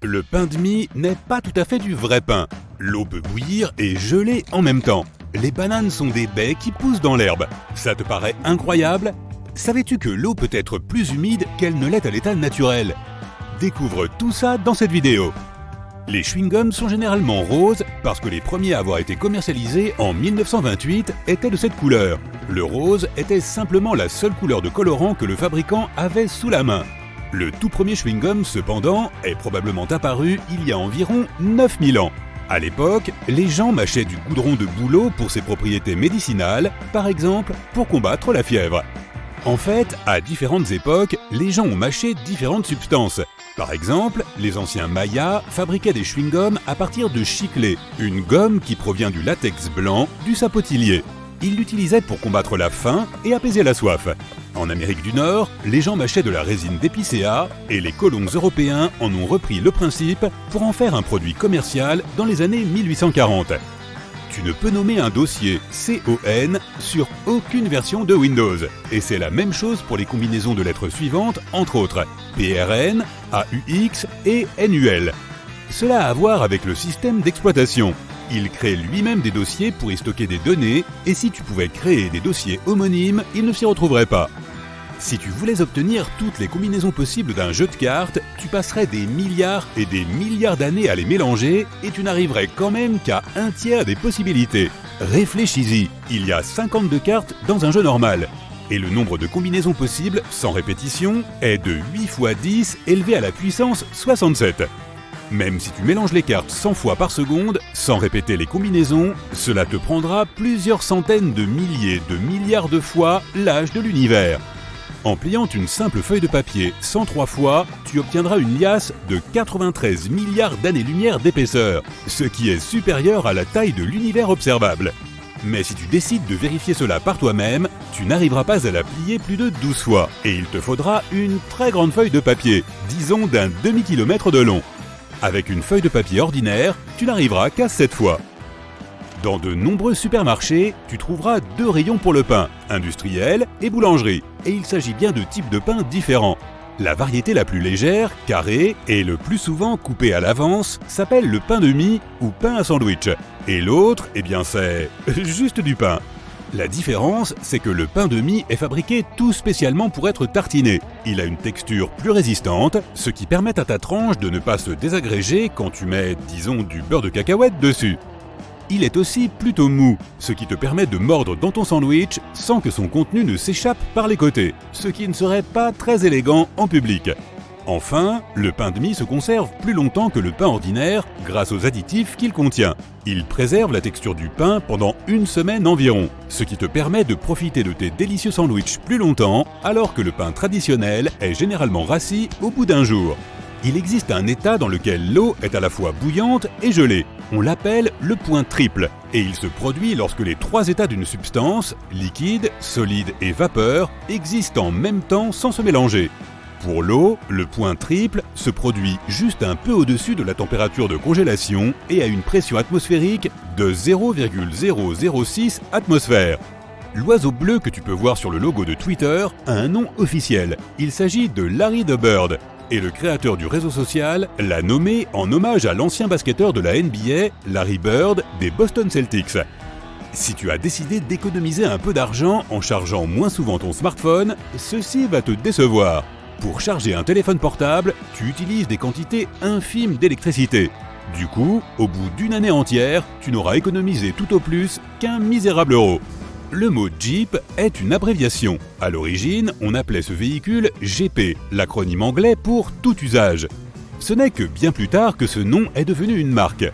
Le pain de mie n'est pas tout à fait du vrai pain. L'eau peut bouillir et geler en même temps. Les bananes sont des baies qui poussent dans l'herbe. Ça te paraît incroyable? Savais-tu que l'eau peut être plus humide qu'elle ne l'est à l'état naturel? Découvre tout ça dans cette vidéo. Les chewing-gums sont généralement roses parce que les premiers à avoir été commercialisés en 1928 étaient de cette couleur. Le rose était simplement la seule couleur de colorant que le fabricant avait sous la main. Le tout premier chewing-gum, cependant, est probablement apparu il y a environ 9000 ans. À l'époque, les gens mâchaient du goudron de bouleau pour ses propriétés médicinales, par exemple pour combattre la fièvre. En fait, à différentes époques, les gens ont mâché différentes substances. Par exemple, les anciens Mayas fabriquaient des chewing-gums à partir de chiclée, une gomme qui provient du latex blanc du sapotillier. Ils l'utilisaient pour combattre la faim et apaiser la soif. En Amérique du Nord, les gens mâchaient de la résine d'épicéa et les colons européens en ont repris le principe pour en faire un produit commercial dans les années 1840. Tu ne peux nommer un dossier CON sur aucune version de Windows. Et c'est la même chose pour les combinaisons de lettres suivantes, entre autres PRN, AUX et NUL. Cela a à voir avec le système d'exploitation. Il crée lui-même des dossiers pour y stocker des données, et si tu pouvais créer des dossiers homonymes, il ne s'y retrouverait pas. Si tu voulais obtenir toutes les combinaisons possibles d'un jeu de cartes, tu passerais des milliards et des milliards d'années à les mélanger et tu n'arriverais quand même qu'à un tiers des possibilités. Réfléchis-y, il y a 52 cartes dans un jeu normal. Et le nombre de combinaisons possibles, sans répétition, est de 8 x 10 élevé à la puissance 67. Même si tu mélanges les cartes 100 fois par seconde, sans répéter les combinaisons, cela te prendra plusieurs centaines de milliers de milliards de fois l'âge de l'univers. En pliant une simple feuille de papier 103 fois, tu obtiendras une liasse de 93 milliards d'années-lumière d'épaisseur, ce qui est supérieur à la taille de l'univers observable. Mais si tu décides de vérifier cela par toi-même, tu n'arriveras pas à la plier plus de 12 fois, et il te faudra une très grande feuille de papier, disons d'un demi-kilomètre de long. Avec une feuille de papier ordinaire, tu n'arriveras qu'à 7 fois. Dans de nombreux supermarchés, tu trouveras 2 rayons pour le pain, industriel et boulangerie, et il s'agit bien de types de pain différents. La variété la plus légère, carré et le plus souvent coupé à l'avance, s'appelle le pain de mie ou pain à sandwich. Et l'autre, c'est juste du pain. La différence, c'est que le pain de mie est fabriqué tout spécialement pour être tartiné. Il a une texture plus résistante, ce qui permet à ta tranche de ne pas se désagréger quand tu mets, disons, du beurre de cacahuète dessus. Il est aussi plutôt mou, ce qui te permet de mordre dans ton sandwich sans que son contenu ne s'échappe par les côtés, ce qui ne serait pas très élégant en public. Enfin, le pain de mie se conserve plus longtemps que le pain ordinaire grâce aux additifs qu'il contient. Il préserve la texture du pain pendant 1 semaine environ, ce qui te permet de profiter de tes délicieux sandwichs plus longtemps, alors que le pain traditionnel est généralement rassis au bout d'un jour. Il existe un état dans lequel l'eau est à la fois bouillante et gelée. On l'appelle le point triple, et il se produit lorsque les 3 états d'une substance, liquide, solide et vapeur, existent en même temps sans se mélanger. Pour l'eau, le point triple se produit juste un peu au-dessus de la température de congélation et à une pression atmosphérique de 0,006 atmosphères. L'oiseau bleu que tu peux voir sur le logo de Twitter a un nom officiel. Il s'agit de Larry the Bird. Et le créateur du réseau social l'a nommé en hommage à l'ancien basketteur de la NBA, Larry Bird, des Boston Celtics. Si tu as décidé d'économiser un peu d'argent en chargeant moins souvent ton smartphone, ceci va te décevoir. Pour charger un téléphone portable, tu utilises des quantités infimes d'électricité. Du coup, au bout d'une année entière, tu n'auras économisé tout au plus qu'un misérable euro. Le mot Jeep est une abréviation. À l'origine, on appelait ce véhicule GP, l'acronyme anglais pour tout usage. Ce n'est que bien plus tard que ce nom est devenu une marque.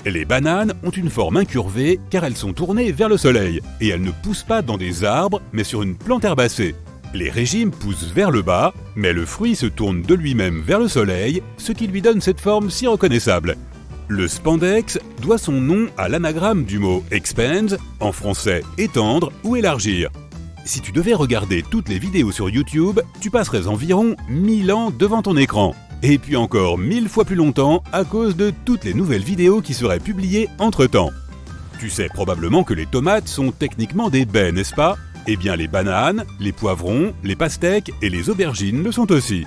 Les bananes ont une forme incurvée car elles sont tournées vers le soleil et elles ne poussent pas dans des arbres mais sur une plante herbacée. Les régimes poussent vers le bas, mais le fruit se tourne de lui-même vers le soleil, ce qui lui donne cette forme si reconnaissable. Le spandex doit son nom à l'anagramme du mot expand, en français étendre ou élargir. Si tu devais regarder toutes les vidéos sur YouTube, tu passerais environ 1000 ans devant ton écran. Et puis encore 1000 fois plus longtemps à cause de toutes les nouvelles vidéos qui seraient publiées entre-temps. Tu sais probablement que les tomates sont techniquement des baies, n'est-ce pas? Eh bien les bananes, les poivrons, les pastèques et les aubergines le sont aussi.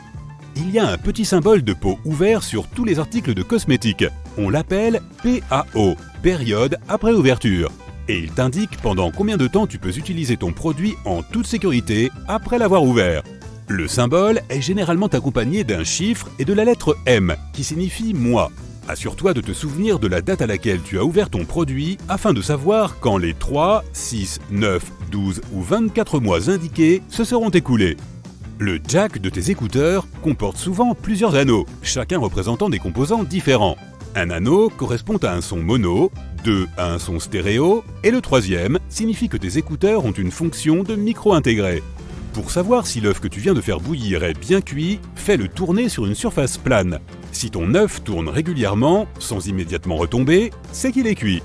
il y a un petit symbole de pot ouvert sur tous les articles de cosmétiques. On l'appelle PAO, période après ouverture. Et il t'indique pendant combien de temps tu peux utiliser ton produit en toute sécurité après l'avoir ouvert. Le symbole est généralement accompagné d'un chiffre et de la lettre M, qui signifie mois. Assure-toi de te souvenir de la date à laquelle tu as ouvert ton produit afin de savoir quand les 3, 6, 9, 12 ou 24 mois indiqués se seront écoulés. Le jack de tes écouteurs comporte souvent plusieurs anneaux, chacun représentant des composants différents. Un anneau correspond à un son mono, 2 à un son stéréo, et le troisième signifie que tes écouteurs ont une fonction de micro intégré. Pour savoir si l'œuf que tu viens de faire bouillir est bien cuit, fais-le tourner sur une surface plane. Si ton œuf tourne régulièrement, sans immédiatement retomber, c'est qu'il est cuit.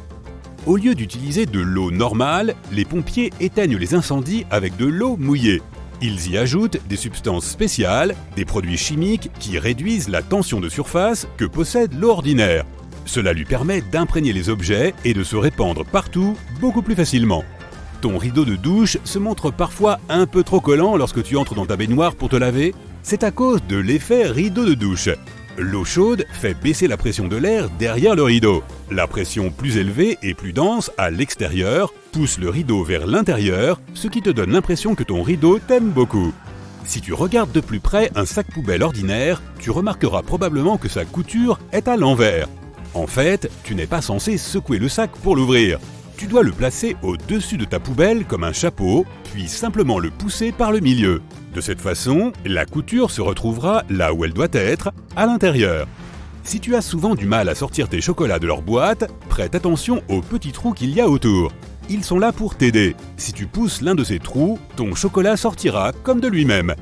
Au lieu d'utiliser de l'eau normale, les pompiers éteignent les incendies avec de l'eau mouillée. Ils y ajoutent des substances spéciales, des produits chimiques qui réduisent la tension de surface que possède l'eau ordinaire. Cela lui permet d'imprégner les objets et de se répandre partout beaucoup plus facilement. Ton rideau de douche se montre parfois un peu trop collant lorsque tu entres dans ta baignoire pour te laver. C'est à cause de l'effet rideau de douche. L'eau chaude fait baisser la pression de l'air derrière le rideau. La pression plus élevée et plus dense à l'extérieur pousse le rideau vers l'intérieur, ce qui te donne l'impression que ton rideau t'aime beaucoup. Si tu regardes de plus près un sac poubelle ordinaire, tu remarqueras probablement que sa couture est à l'envers. En fait, tu n'es pas censé secouer le sac pour l'ouvrir. Tu dois le placer au-dessus de ta poubelle comme un chapeau, puis simplement le pousser par le milieu. De cette façon, la couture se retrouvera là où elle doit être, à l'intérieur. Si tu as souvent du mal à sortir tes chocolats de leur boîte, prête attention aux petits trous qu'il y a autour. Ils sont là pour t'aider. Si tu pousses l'un de ces trous, ton chocolat sortira comme de lui-même.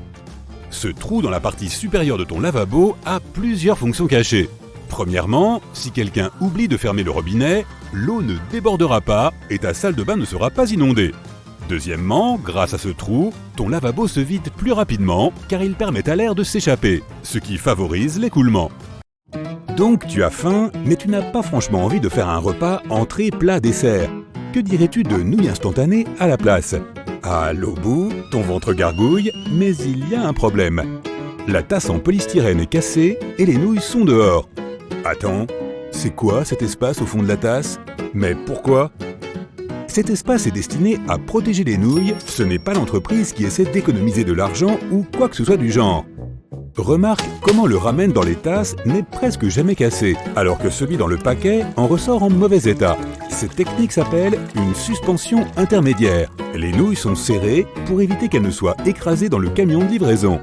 Ce trou dans la partie supérieure de ton lavabo a plusieurs fonctions cachées. Premièrement, si quelqu'un oublie de fermer le robinet, l'eau ne débordera pas et ta salle de bain ne sera pas inondée. Deuxièmement, grâce à ce trou, ton lavabo se vide plus rapidement car il permet à l'air de s'échapper, ce qui favorise l'écoulement. Donc tu as faim, mais tu n'as pas franchement envie de faire un repas entrée, plat, dessert. Que dirais-tu de nouilles instantanées à la place? À l'au bout, ton ventre gargouille, mais il y a un problème. La tasse en polystyrène est cassée et les nouilles sont dehors. Attends, c'est quoi cet espace au fond de la tasse? Mais pourquoi? Cet espace est destiné à protéger les nouilles, ce n'est pas l'entreprise qui essaie d'économiser de l'argent ou quoi que ce soit du genre. Remarque comment le ramen dans les tasses n'est presque jamais cassé, alors que celui dans le paquet en ressort en mauvais état. Cette technique s'appelle une suspension intermédiaire. Les nouilles sont serrées pour éviter qu'elles ne soient écrasées dans le camion de livraison.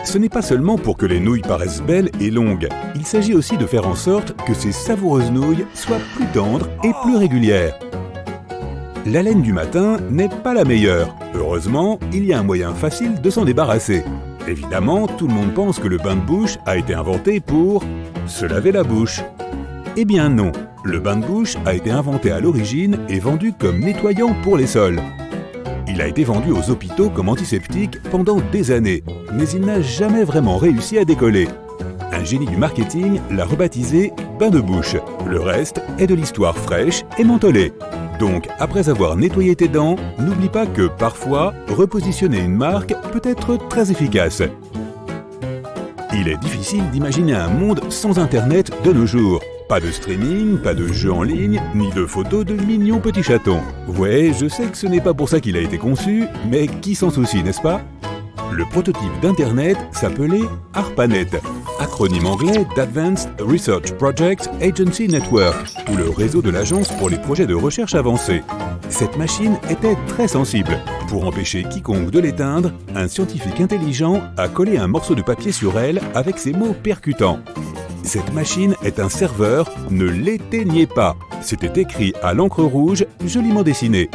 Ce n'est pas seulement pour que les nouilles paraissent belles et longues, il s'agit aussi de faire en sorte que ces savoureuses nouilles soient plus tendres et plus régulières. La laine du matin n'est pas la meilleure. Heureusement, il y a un moyen facile de s'en débarrasser. Évidemment, tout le monde pense que le bain de bouche a été inventé pour se laver la bouche. Eh bien non, le bain de bouche a été inventé à l'origine et vendu comme nettoyant pour les sols. Il a été vendu aux hôpitaux comme antiseptique pendant des années, mais il n'a jamais vraiment réussi à décoller. Un génie du marketing l'a rebaptisé bain de bouche. Le reste est de l'histoire fraîche et mentholée. Donc, après avoir nettoyé tes dents, n'oublie pas que parfois, repositionner une marque peut être très efficace. Il est difficile d'imaginer un monde sans Internet de nos jours. Pas de streaming, pas de jeux en ligne, ni de photos de mignons petits chatons. Ouais, je sais que ce n'est pas pour ça qu'il a été conçu, mais qui s'en soucie, n'est-ce pas? Le prototype d'Internet s'appelait ARPANET, acronyme anglais d'Advanced Research Projects Agency Network, ou le réseau de l'agence pour les projets de recherche avancés. Cette machine était très sensible. Pour empêcher quiconque de l'éteindre, un scientifique intelligent a collé un morceau de papier sur elle avec ces mots percutants. Cette machine est un serveur, ne l'éteignez pas. C'était écrit à l'encre rouge, joliment dessiné.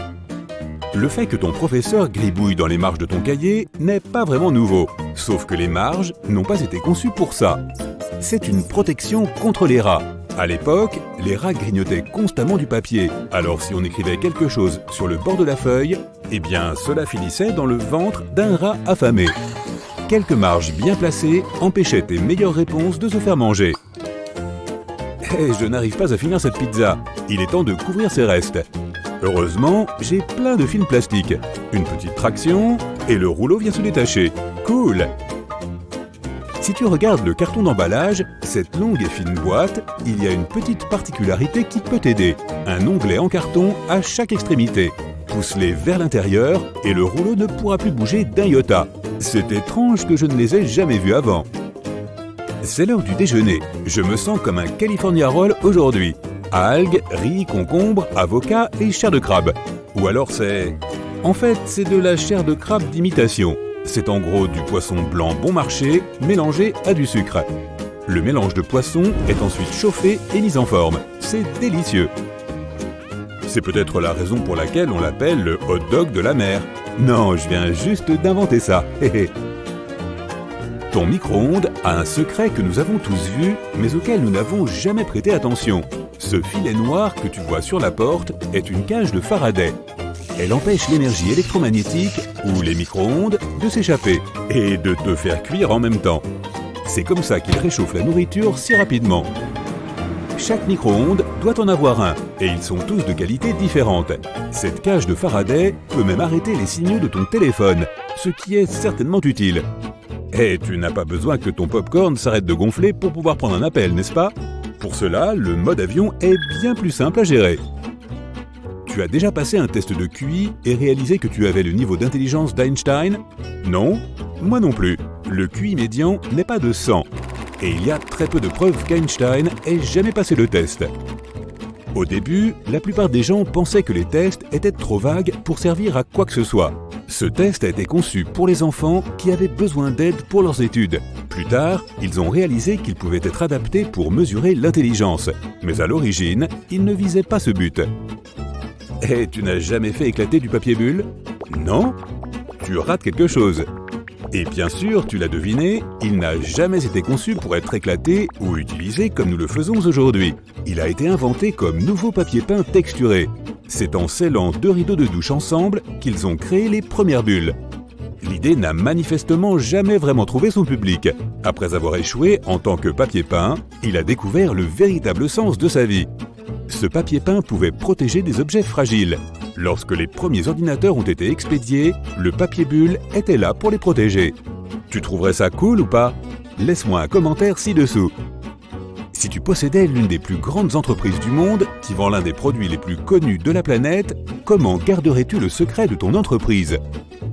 Le fait que ton professeur gribouille dans les marges de ton cahier n'est pas vraiment nouveau, sauf que les marges n'ont pas été conçues pour ça. C'est une protection contre les rats. À l'époque, les rats grignotaient constamment du papier, alors si on écrivait quelque chose sur le bord de la feuille, eh bien cela finissait dans le ventre d'un rat affamé. Quelques marges bien placées empêchaient tes meilleures réponses de se faire manger. Hey, je n'arrive pas à finir cette pizza, il est temps de couvrir ses restes. Heureusement, j'ai plein de films plastiques. Une petite traction, et le rouleau vient se détacher. Cool! Si tu regardes le carton d'emballage, cette longue et fine boîte, il y a une petite particularité qui peut t'aider. Un onglet en carton à chaque extrémité. Pousse-les vers l'intérieur et le rouleau ne pourra plus bouger d'un iota. C'est étrange que je ne les ai jamais vus avant. C'est l'heure du déjeuner. Je me sens comme un California Roll aujourd'hui. Algues, riz, concombre, avocat et chair de crabe. Ou alors c'est... En fait, c'est de la chair de crabe d'imitation. C'est en gros du poisson blanc bon marché mélangé à du sucre. Le mélange de poisson est ensuite chauffé et mis en forme. C'est délicieux. C'est peut-être la raison pour laquelle on l'appelle le hot dog de la mer. Non, je viens juste d'inventer ça. Ton micro-ondes a un secret que nous avons tous vu, mais auquel nous n'avons jamais prêté attention. Ce filet noir que tu vois sur la porte est une cage de Faraday. Elle empêche l'énergie électromagnétique, ou les micro-ondes, de s'échapper et de te faire cuire en même temps. C'est comme ça qu'il réchauffe la nourriture si rapidement. Chaque micro-ondes doit en avoir un, et ils sont tous de qualité différente. Cette cage de Faraday peut même arrêter les signaux de ton téléphone, ce qui est certainement utile. Et tu n'as pas besoin que ton popcorn s'arrête de gonfler pour pouvoir prendre un appel, n'est-ce pas? Pour cela, le mode avion est bien plus simple à gérer. Tu as déjà passé un test de QI et réalisé que tu avais le niveau d'intelligence d'Einstein? Non? Moi non plus. Le QI médian n'est pas de 100. Et il y a très peu de preuves qu'Einstein ait jamais passé le test. Au début, la plupart des gens pensaient que les tests étaient trop vagues pour servir à quoi que ce soit. Ce test a été conçu pour les enfants qui avaient besoin d'aide pour leurs études. Plus tard, ils ont réalisé qu'il pouvait être adapté pour mesurer l'intelligence. Mais à l'origine, il ne visait pas ce but. Et tu n'as jamais fait éclater du papier bulle? Non? Tu rates quelque chose. Et bien sûr, tu l'as deviné, il n'a jamais été conçu pour être éclaté ou utilisé comme nous le faisons aujourd'hui. Il a été inventé comme nouveau papier peint texturé. C'est en scellant 2 rideaux de douche ensemble qu'ils ont créé les premières bulles. L'idée n'a manifestement jamais vraiment trouvé son public. Après avoir échoué en tant que papier peint, il a découvert le véritable sens de sa vie. Ce papier peint pouvait protéger des objets fragiles. Lorsque les premiers ordinateurs ont été expédiés, le papier bulle était là pour les protéger. Tu trouverais ça cool ou pas? Laisse-moi un commentaire ci-dessous. Si tu possédais l'une des plus grandes entreprises du monde, qui vend l'un des produits les plus connus de la planète, comment garderais-tu le secret de ton entreprise?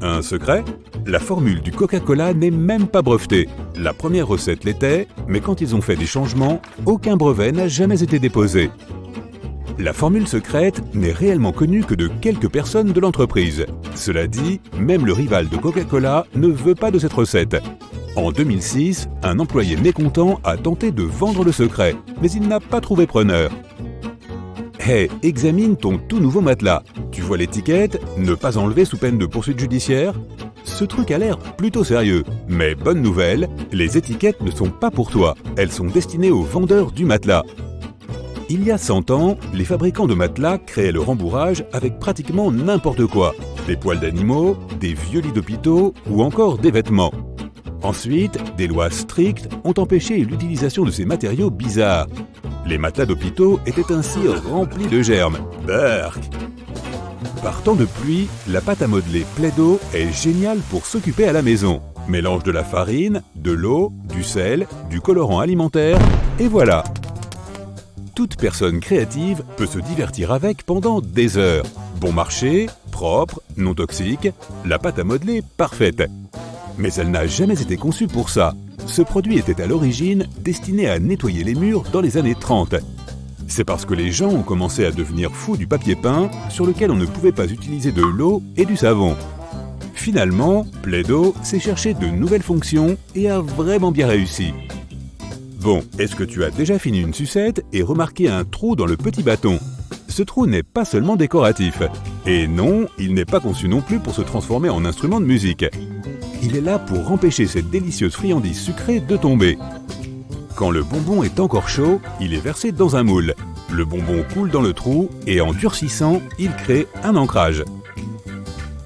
Un secret? La formule du Coca-Cola n'est même pas brevetée. La première recette l'était, mais quand ils ont fait des changements, aucun brevet n'a jamais été déposé. La formule secrète n'est réellement connue que de quelques personnes de l'entreprise. Cela dit, même le rival de Coca-Cola ne veut pas de cette recette. En 2006, un employé mécontent a tenté de vendre le secret, mais il n'a pas trouvé preneur. Hey, examine ton tout nouveau matelas. Tu vois l'étiquette « Ne pas enlever sous peine de poursuite judiciaire » ? Ce truc a l'air plutôt sérieux. Mais bonne nouvelle, les étiquettes ne sont pas pour toi. Elles sont destinées aux vendeurs du matelas. Il y a 100 ans, les fabricants de matelas créaient le rembourrage avec pratiquement n'importe quoi. Des poils d'animaux, des vieux lits d'hôpitaux ou encore des vêtements. Ensuite, des lois strictes ont empêché l'utilisation de ces matériaux bizarres. Les matelas d'hôpitaux étaient ainsi remplis de germes. Berk! Par temps de pluie, la pâte à modeler Play-Doh est géniale pour s'occuper à la maison. Mélange de la farine, de l'eau, du sel, du colorant alimentaire, et voilà! Toute personne créative peut se divertir avec pendant des heures. Bon marché, propre, non toxique, la pâte à modeler parfaite. Mais elle n'a jamais été conçue pour ça. Ce produit était à l'origine destiné à nettoyer les murs dans les années 30. C'est parce que les gens ont commencé à devenir fous du papier peint sur lequel on ne pouvait pas utiliser de l'eau et du savon. Finalement, Play-Doh s'est cherché de nouvelles fonctions et a vraiment bien réussi. Bon, est-ce que tu as déjà fini une sucette et remarqué un trou dans le petit bâton? Ce trou n'est pas seulement décoratif. Et non, il n'est pas conçu non plus pour se transformer en instrument de musique. Il est là pour empêcher cette délicieuse friandise sucrée de tomber. Quand le bonbon est encore chaud, il est versé dans un moule. Le bonbon coule dans le trou et en durcissant, il crée un ancrage.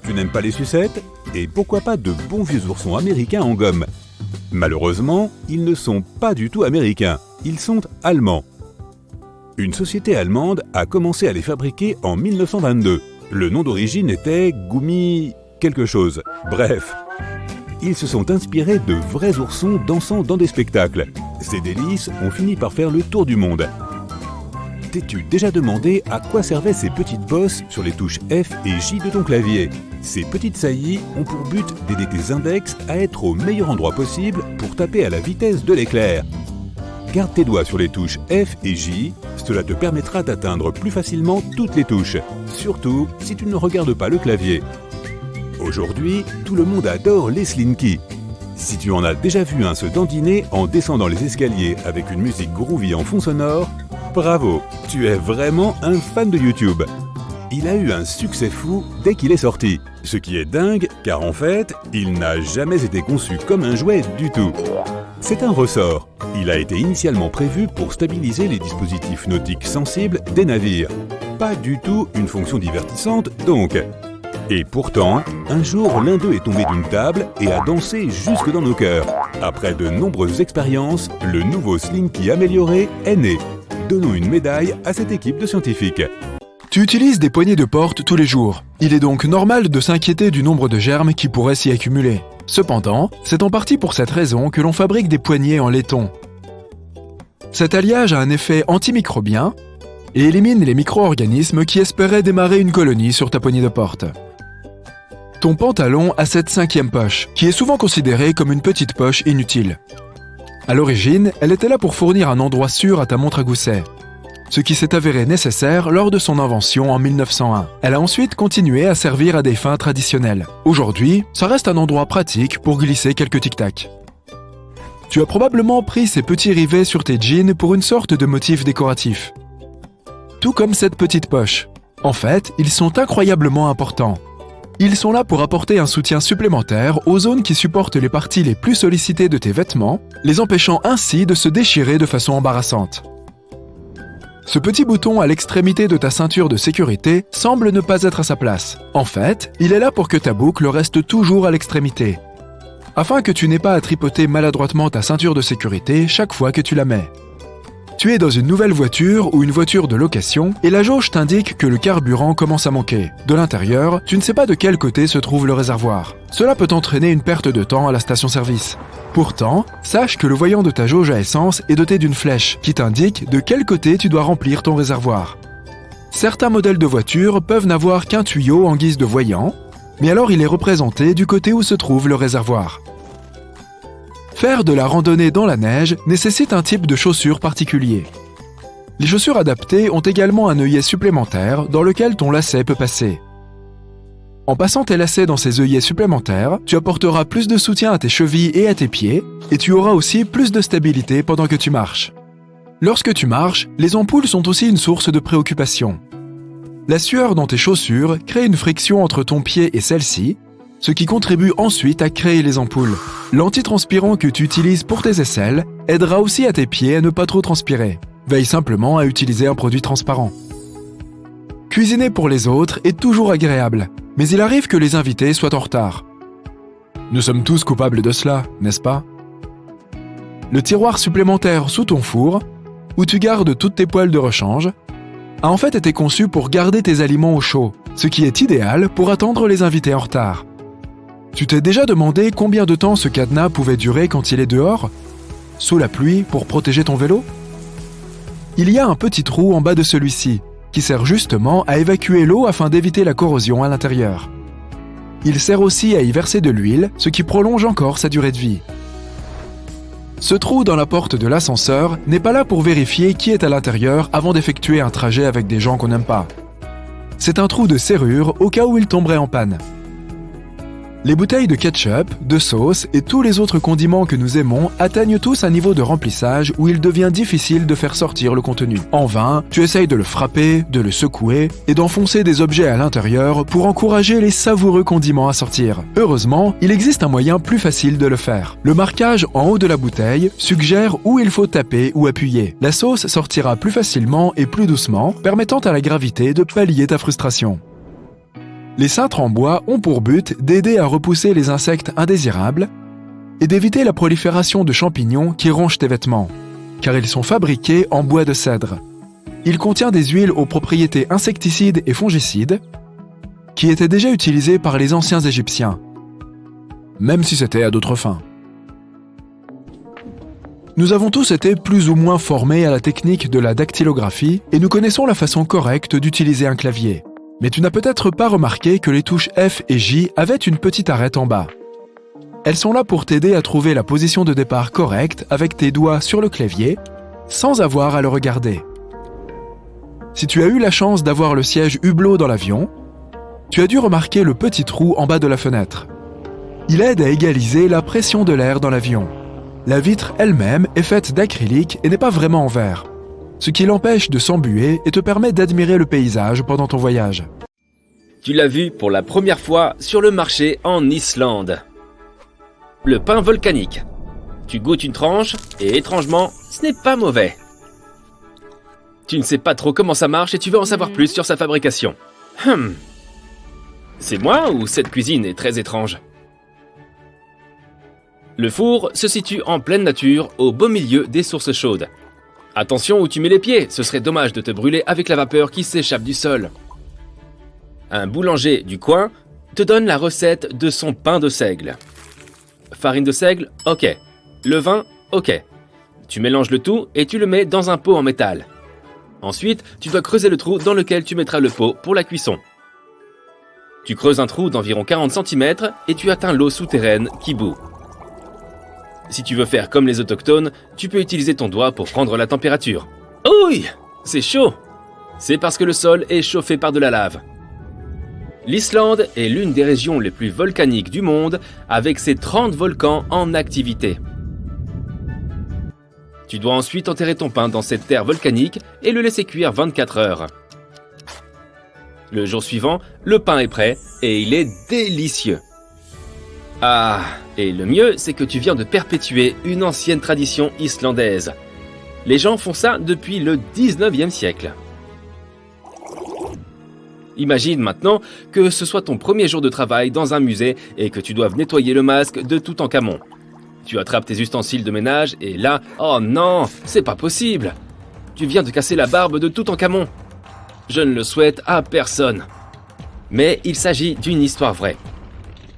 Tu n'aimes pas les sucettes? Et pourquoi pas de bons vieux oursons américains en gomme? Malheureusement, ils ne sont pas du tout américains, ils sont allemands. Une société allemande a commencé à les fabriquer en 1922. Le nom d'origine était Gummi quelque chose. Bref. ils se sont inspirés de vrais oursons dansant dans des spectacles. Ces délices ont fini par faire le tour du monde. T'es-tu déjà demandé à quoi servaient ces petites bosses sur les touches F et J de ton clavier? Ces petites saillies ont pour but d'aider tes index à être au meilleur endroit possible pour taper à la vitesse de l'éclair. Garde tes doigts sur les touches F et J, cela te permettra d'atteindre plus facilement toutes les touches, surtout si tu ne regardes pas le clavier. Aujourd'hui, tout le monde adore les Slinky. Si tu en as déjà vu un se dandiner en descendant les escaliers avec une musique groovy en fond sonore, bravo, tu es vraiment un fan de YouTube. Il a eu un succès fou dès qu'il est sorti, ce qui est dingue car en fait, il n'a jamais été conçu comme un jouet du tout. C'est un ressort. Il a été initialement prévu pour stabiliser les dispositifs nautiques sensibles des navires. Pas du tout une fonction divertissante donc. Et pourtant, un jour, l'un d'eux est tombé d'une table et a dansé jusque dans nos cœurs. Après de nombreuses expériences, le nouveau Slinky amélioré est né. Donnons une médaille à cette équipe de scientifiques. Tu utilises des poignées de porte tous les jours. Il est donc normal de s'inquiéter du nombre de germes qui pourraient s'y accumuler. Cependant, c'est en partie pour cette raison que l'on fabrique des poignées en laiton. Cet alliage a un effet antimicrobien et élimine les micro-organismes qui espéraient démarrer une colonie sur ta poignée de porte. Ton pantalon a cette cinquième poche, qui est souvent considérée comme une petite poche inutile. À l'origine, elle était là pour fournir un endroit sûr à ta montre à gousset, ce qui s'est avéré nécessaire lors de son invention en 1901. Elle a ensuite continué à servir à des fins traditionnelles. Aujourd'hui, ça reste un endroit pratique pour glisser quelques tic-tac. Tu as probablement pris ces petits rivets sur tes jeans pour une sorte de motif décoratif. Tout comme cette petite poche. En fait, ils sont incroyablement importants. Ils sont là pour apporter un soutien supplémentaire aux zones qui supportent les parties les plus sollicitées de tes vêtements, les empêchant ainsi de se déchirer de façon embarrassante. Ce petit bouton à l'extrémité de ta ceinture de sécurité semble ne pas être à sa place. En fait, il est là pour que ta boucle reste toujours à l'extrémité, afin que tu n'aies pas à tripoter maladroitement ta ceinture de sécurité chaque fois que tu la mets. Tu es dans une nouvelle voiture ou une voiture de location et la jauge t'indique que le carburant commence à manquer. De l'intérieur, tu ne sais pas de quel côté se trouve le réservoir. Cela peut entraîner une perte de temps à la station-service. Pourtant, sache que le voyant de ta jauge à essence est doté d'une flèche qui t'indique de quel côté tu dois remplir ton réservoir. Certains modèles de voitures peuvent n'avoir qu'un tuyau en guise de voyant, mais alors il est représenté du côté où se trouve le réservoir. Faire de la randonnée dans la neige nécessite un type de chaussures particulier. Les chaussures adaptées ont également un œillet supplémentaire dans lequel ton lacet peut passer. En passant tes lacets dans ces œillets supplémentaires, tu apporteras plus de soutien à tes chevilles et à tes pieds, et tu auras aussi plus de stabilité pendant que tu marches. Lorsque tu marches, les ampoules sont aussi une source de préoccupation. La sueur dans tes chaussures crée une friction entre ton pied et celle-ci, ce qui contribue ensuite à créer les ampoules. L'antitranspirant que tu utilises pour tes aisselles aidera aussi à tes pieds à ne pas trop transpirer. Veille simplement à utiliser un produit transparent. Cuisiner pour les autres est toujours agréable, mais il arrive que les invités soient en retard. Nous sommes tous coupables de cela, n'est-ce pas? Le tiroir supplémentaire sous ton four, où tu gardes toutes tes poêles de rechange, a en fait été conçu pour garder tes aliments au chaud, ce qui est idéal pour attendre les invités en retard. Tu t'es déjà demandé combien de temps ce cadenas pouvait durer quand il est dehors, sous la pluie, pour protéger ton vélo? Il y a un petit trou en bas de celui-ci, qui sert justement à évacuer l'eau afin d'éviter la corrosion à l'intérieur. Il sert aussi à y verser de l'huile, ce qui prolonge encore sa durée de vie. Ce trou dans la porte de l'ascenseur n'est pas là pour vérifier qui est à l'intérieur avant d'effectuer un trajet avec des gens qu'on n'aime pas. C'est un trou de serrure au cas où il tomberait en panne. Les bouteilles de ketchup, de sauce et tous les autres condiments que nous aimons atteignent tous un niveau de remplissage où il devient difficile de faire sortir le contenu. En vain, tu essayes de le frapper, de le secouer et d'enfoncer des objets à l'intérieur pour encourager les savoureux condiments à sortir. Heureusement, il existe un moyen plus facile de le faire. Le marquage en haut de la bouteille suggère où il faut taper ou appuyer. La sauce sortira plus facilement et plus doucement, permettant à la gravité de pallier ta frustration. Les cintres en bois ont pour but d'aider à repousser les insectes indésirables et d'éviter la prolifération de champignons qui rongent tes vêtements, car ils sont fabriqués en bois de cèdre. Il contient des huiles aux propriétés insecticides et fongicides qui étaient déjà utilisées par les anciens Égyptiens. même si c'était à d'autres fins. Nous avons tous été plus ou moins formés à la technique de la dactylographie et nous connaissons la façon correcte d'utiliser un clavier. Mais tu n'as peut-être pas remarqué que les touches F et J avaient une petite arête en bas. Elles sont là pour t'aider à trouver la position de départ correcte avec tes doigts sur le clavier, sans avoir à le regarder. Si tu as eu la chance d'avoir le siège hublot dans l'avion, tu as dû remarquer le petit trou en bas de la fenêtre. Il aide à égaliser la pression de l'air dans l'avion. La vitre elle-même est faite d'acrylique et n'est pas vraiment en verre, ce qui l'empêche de s'embuer et te permet d'admirer le paysage pendant ton voyage. Tu l'as vu pour la première fois sur le marché en Islande. Le pain volcanique. Tu goûtes une tranche et étrangement, ce n'est pas mauvais. Tu ne sais pas trop comment ça marche et tu veux en savoir plus sur sa fabrication. C'est moi ou cette cuisine est très étrange? Le four se situe en pleine nature, au beau milieu des sources chaudes. Attention où tu mets les pieds, ce serait dommage de te brûler avec la vapeur qui s'échappe du sol. Un boulanger du coin te donne la recette de son pain de seigle. Farine de seigle, ok. Levain, ok. Tu mélanges le tout et tu le mets dans un pot en métal. Ensuite, tu dois creuser le trou dans lequel tu mettras le pot pour la cuisson. Tu creuses un trou d'environ 40 cm et tu atteins l'eau souterraine qui bout. Si tu veux faire comme les autochtones, tu peux utiliser ton doigt pour prendre la température. Ouille, c'est chaud! C'est parce que le sol est chauffé par de la lave. L'Islande est l'une des régions les plus volcaniques du monde, avec ses 30 volcans en activité. Tu dois ensuite enterrer ton pain dans cette terre volcanique et le laisser cuire 24 heures. Le jour suivant, le pain est prêt et il est délicieux. Ah, et le mieux, c'est que tu viens de perpétuer une ancienne tradition islandaise. Les gens font ça depuis le 19e siècle. Imagine maintenant que ce soit ton premier jour de travail dans un musée et que tu doives nettoyer le masque de Toutankhamon. Tu attrapes tes ustensiles de ménage et là, oh non, c'est pas possible. Tu viens de casser la barbe de Toutankhamon. Je ne le souhaite à personne. Mais il s'agit d'une histoire vraie.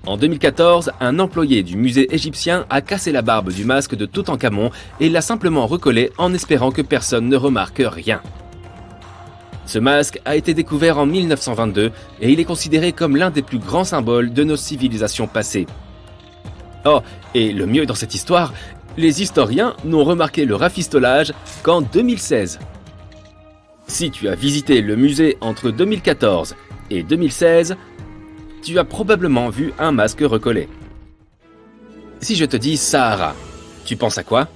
En 2014, un employé du musée égyptien a cassé la barbe du masque de Toutankhamon et l'a simplement recollé en espérant que personne ne remarque rien. Ce masque a été découvert en 1922 et il est considéré comme l'un des plus grands symboles de nos civilisations passées. Oh, et le mieux dans cette histoire, les historiens n'ont remarqué le rafistolage qu'en 2016. Si tu as visité le musée entre 2014 et 2016, tu as probablement vu un masque recollé. Si je te dis Sahara, tu penses à quoi?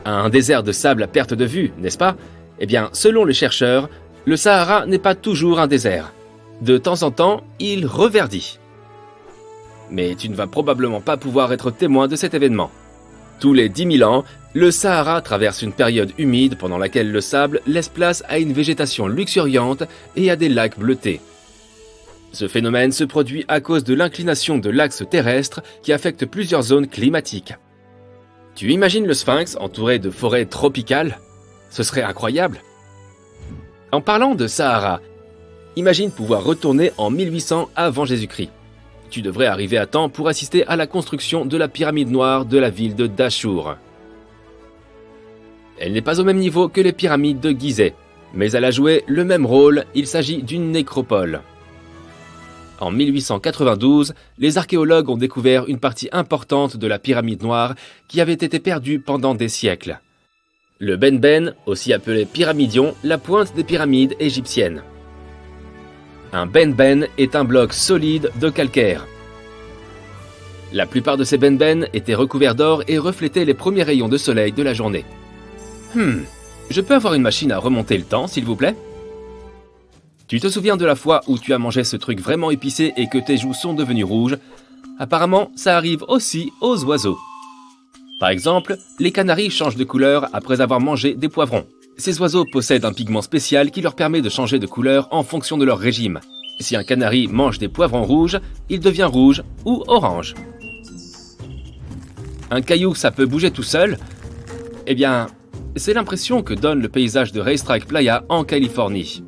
À un désert de sable à perte de vue, n'est-ce pas? Eh bien, selon les chercheurs, le Sahara n'est pas toujours un désert. De temps en temps, il reverdit. Mais tu ne vas probablement pas pouvoir être témoin de cet événement. Tous les 10 000 ans, le Sahara traverse une période humide pendant laquelle le sable laisse place à une végétation luxuriante et à des lacs bleutés. Ce phénomène se produit à cause de l'inclination de l'axe terrestre qui affecte plusieurs zones climatiques. Tu imagines le Sphinx entouré de forêts tropicales? Ce serait incroyable. En parlant de Sahara, imagine pouvoir retourner en 1800 avant Jésus-Christ. Tu devrais arriver à temps pour assister à la construction de la pyramide noire de la ville de Dachour. Elle n'est pas au même niveau que les pyramides de Gizeh, mais elle a joué le même rôle, il s'agit d'une nécropole. En 1892, les archéologues ont découvert une partie importante de la pyramide noire qui avait été perdue pendant des siècles. Le benben, aussi appelé pyramidion, la pointe des pyramides égyptiennes. Un benben est un bloc solide de calcaire. La plupart de ces benben étaient recouverts d'or et reflétaient les premiers rayons de soleil de la journée. Je peux avoir une machine à remonter le temps, s'il vous plaît? Tu te souviens de la fois où tu as mangé ce truc vraiment épicé et que tes joues sont devenues rouges? Apparemment, ça arrive aussi aux oiseaux. Par exemple, les canaris changent de couleur après avoir mangé des poivrons. Ces oiseaux possèdent un pigment spécial qui leur permet de changer de couleur en fonction de leur régime. Si un canari mange des poivrons rouges, il devient rouge ou orange. Un caillou, ça peut bouger tout seul? Eh bien, c'est l'impression que donne le paysage de Racetrack Playa en Californie.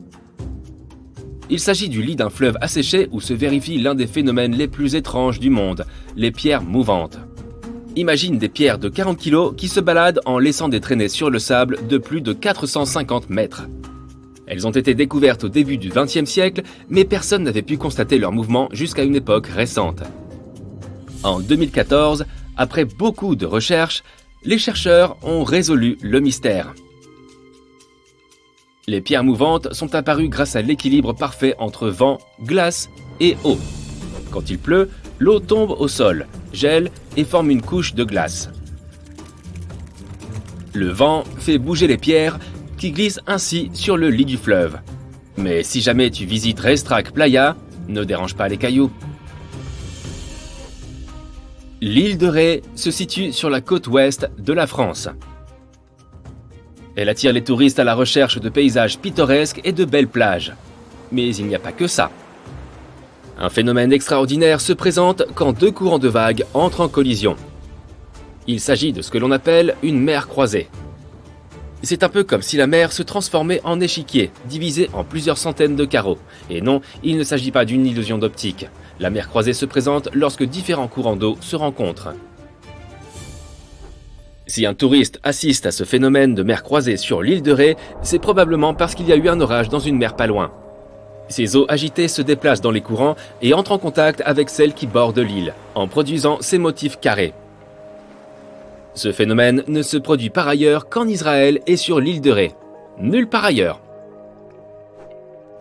Il s'agit du lit d'un fleuve asséché où se vérifie l'un des phénomènes les plus étranges du monde, les pierres mouvantes. Imagine des pierres de 40 kg qui se baladent en laissant des traînées sur le sable de plus de 450 mètres. Elles ont été découvertes au début du XXe siècle, mais personne n'avait pu constater leur mouvement jusqu'à une époque récente. En 2014, après beaucoup de recherches, les chercheurs ont résolu le mystère. Les pierres mouvantes sont apparues grâce à l'équilibre parfait entre vent, glace et eau. Quand il pleut, l'eau tombe au sol, gèle et forme une couche de glace. Le vent fait bouger les pierres qui glissent ainsi sur le lit du fleuve. Mais si jamais tu visites Restreak Playa, ne dérange pas les cailloux. L'île de Ré se situe sur la côte ouest de la France. Elle attire les touristes à la recherche de paysages pittoresques et de belles plages. Mais il n'y a pas que ça. Un phénomène extraordinaire se présente quand deux courants de vagues entrent en collision. Il s'agit de ce que l'on appelle une mer croisée. C'est un peu comme si la mer se transformait en échiquier, divisé en plusieurs centaines de carreaux. Et non, il ne s'agit pas d'une illusion d'optique. La mer croisée se présente lorsque différents courants d'eau se rencontrent. Si un touriste assiste à ce phénomène de mer croisée sur l'île de Ré, c'est probablement parce qu'il y a eu un orage dans une mer pas loin. Ces eaux agitées se déplacent dans les courants et entrent en contact avec celles qui bordent l'île, en produisant ces motifs carrés. Ce phénomène ne se produit par ailleurs qu'en Israël et sur l'île de Ré. Nulle part ailleurs.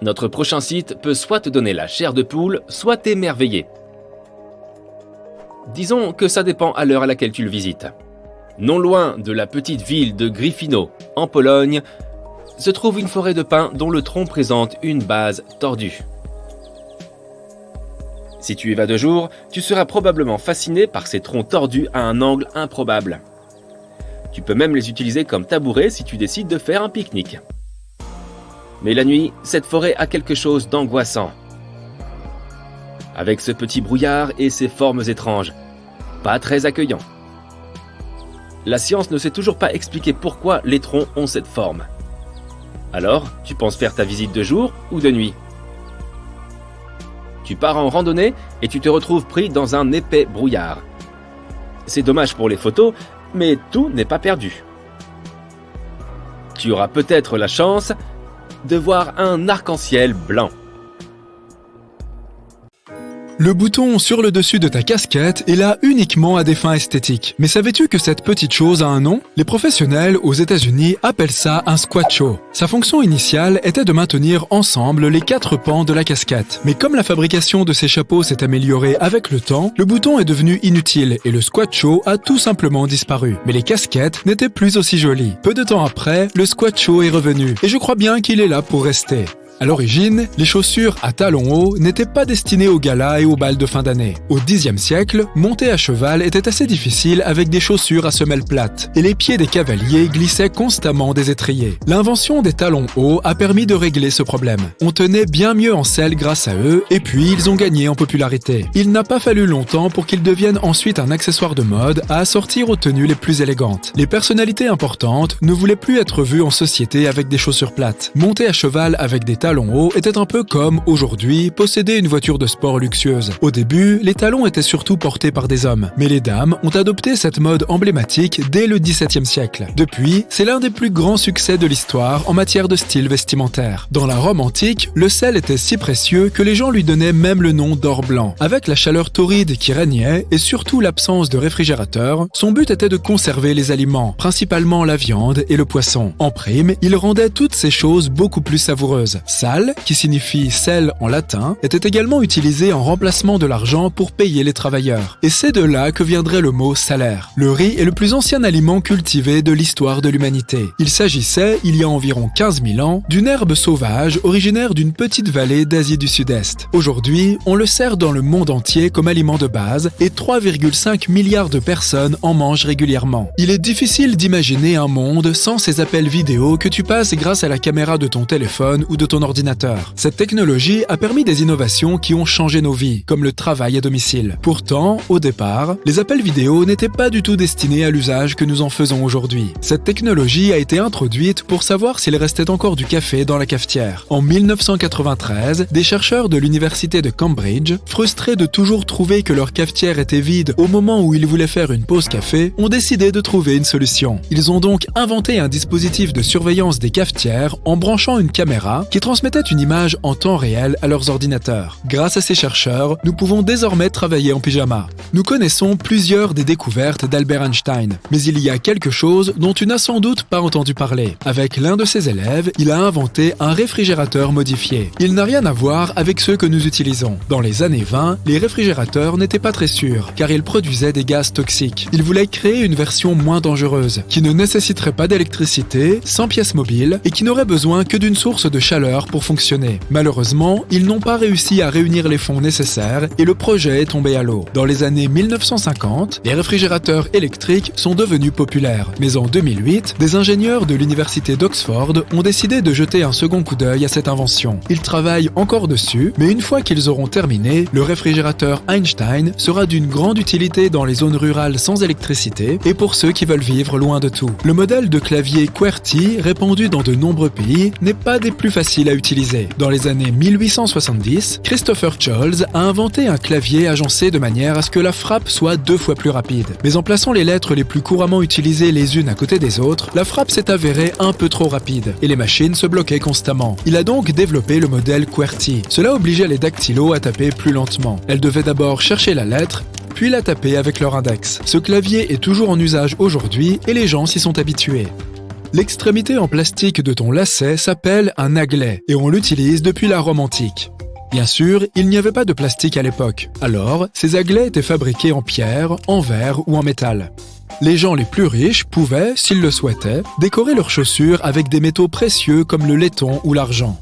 Notre prochain site peut soit te donner la chair de poule, soit t'émerveiller. Disons que ça dépend à l'heure à laquelle tu le visites. Non loin de la petite ville de Gryfino, en Pologne, se trouve une forêt de pins dont le tronc présente une base tordue. Si tu y vas de jour, tu seras probablement fasciné par ces troncs tordus à un angle improbable. Tu peux même les utiliser comme tabourets si tu décides de faire un pique-nique. Mais la nuit, cette forêt a quelque chose d'angoissant. Avec ce petit brouillard et ses formes étranges, pas très accueillant. La science ne sait toujours pas expliquer pourquoi les troncs ont cette forme. Alors, tu penses faire ta visite de jour ou de nuit ? Tu pars en randonnée et tu te retrouves pris dans un épais brouillard. C'est dommage pour les photos, mais tout n'est pas perdu. Tu auras peut-être la chance de voir un arc-en-ciel blanc. Le bouton sur le dessus de ta casquette est là uniquement à des fins esthétiques. Mais savais-tu que cette petite chose a un nom ? Les professionnels aux États-Unis appellent ça un squat-show. Sa fonction initiale était de maintenir ensemble les 4 pans de la casquette. Mais comme la fabrication de ces chapeaux s'est améliorée avec le temps, le bouton est devenu inutile et le squat-show a tout simplement disparu. Mais les casquettes n'étaient plus aussi jolies. Peu de temps après, le squat-show est revenu et je crois bien qu'il est là pour rester. À l'origine, les chaussures à talons hauts n'étaient pas destinées aux galas et aux bals de fin d'année. Au Xe siècle, monter à cheval était assez difficile avec des chaussures à semelles plates, et les pieds des cavaliers glissaient constamment des étriers. L'invention des talons hauts a permis de régler ce problème. On tenait bien mieux en selle grâce à eux, et puis ils ont gagné en popularité. Il n'a pas fallu longtemps pour qu'ils deviennent ensuite un accessoire de mode à assortir aux tenues les plus élégantes. Les personnalités importantes ne voulaient plus être vues en société avec des chaussures plates. Monter à cheval avec des talons hauts était un peu comme, aujourd'hui, posséder une voiture de sport luxueuse. Au début, les talons étaient surtout portés par des hommes, mais les dames ont adopté cette mode emblématique dès le XVIIe siècle. Depuis, c'est l'un des plus grands succès de l'histoire en matière de style vestimentaire. Dans la Rome antique, le sel était si précieux que les gens lui donnaient même le nom d'or blanc. Avec la chaleur torride qui régnait et surtout l'absence de réfrigérateur, son but était de conserver les aliments, principalement la viande et le poisson. En prime, il rendait toutes ces choses beaucoup plus savoureuses. Sal, qui signifie sel en latin, était également utilisé en remplacement de l'argent pour payer les travailleurs. Et c'est de là que viendrait le mot salaire. Le riz est le plus ancien aliment cultivé de l'histoire de l'humanité. Il s'agissait, il y a environ 15 000 ans, d'une herbe sauvage originaire d'une petite vallée d'Asie du Sud-Est. Aujourd'hui, on le sert dans le monde entier comme aliment de base et 3,5 milliards de personnes en mangent régulièrement. Il est difficile d'imaginer un monde sans ces appels vidéo que tu passes grâce à la caméra de ton téléphone ou de ton ordinateur. ordinateurs. Cette technologie a permis des innovations qui ont changé nos vies, comme le travail à domicile. Pourtant, au départ, les appels vidéo n'étaient pas du tout destinés à l'usage que nous en faisons aujourd'hui. Cette technologie a été introduite pour savoir s'il restait encore du café dans la cafetière. En 1993, des chercheurs de l'université de Cambridge, frustrés de toujours trouver que leur cafetière était vide au moment où ils voulaient faire une pause café, ont décidé de trouver une solution. Ils ont donc inventé un dispositif de surveillance des cafetières en branchant une caméra qui transmettait une image en temps réel à leurs ordinateurs. Grâce à ces chercheurs, nous pouvons désormais travailler en pyjama. Nous connaissons plusieurs des découvertes d'Albert Einstein, mais il y a quelque chose dont tu n'as sans doute pas entendu parler. Avec l'un de ses élèves, il a inventé un réfrigérateur modifié. Il n'a rien à voir avec ceux que nous utilisons. Dans les années 20, les réfrigérateurs n'étaient pas très sûrs, car ils produisaient des gaz toxiques. Il voulait créer une version moins dangereuse, qui ne nécessiterait pas d'électricité, sans pièces mobiles, et qui n'aurait besoin que d'une source de chaleur pour fonctionner. Malheureusement, ils n'ont pas réussi à réunir les fonds nécessaires, et le projet est tombé à l'eau. Dans les années 1950, les réfrigérateurs électriques sont devenus populaires. Mais en 2008, des ingénieurs de l'université d'Oxford ont décidé de jeter un second coup d'œil à cette invention. Ils travaillent encore dessus, mais une fois qu'ils auront terminé, le réfrigérateur Einstein sera d'une grande utilité dans les zones rurales sans électricité et pour ceux qui veulent vivre loin de tout. Le modèle de clavier QWERTY, répandu dans de nombreux pays, n'est pas des plus faciles à utiliser. Dans les années 1870, Christopher Scholz a inventé un clavier agencé de manière à ce que la frappe soit 2 fois plus rapide. Mais en plaçant les lettres les plus couramment utilisées les unes à côté des autres, la frappe s'est avérée un peu trop rapide et les machines se bloquaient constamment. Il a donc développé le modèle QWERTY. Cela obligeait les dactylos à taper plus lentement. Elles devaient d'abord chercher la lettre, puis la taper avec leur index. Ce clavier est toujours en usage aujourd'hui et les gens s'y sont habitués. L'extrémité en plastique de ton lacet s'appelle un aglet et on l'utilise depuis la Rome antique. Bien sûr, il n'y avait pas de plastique à l'époque. Alors, ces aglets étaient fabriqués en pierre, en verre ou en métal. Les gens les plus riches pouvaient, s'ils le souhaitaient, décorer leurs chaussures avec des métaux précieux comme le laiton ou l'argent.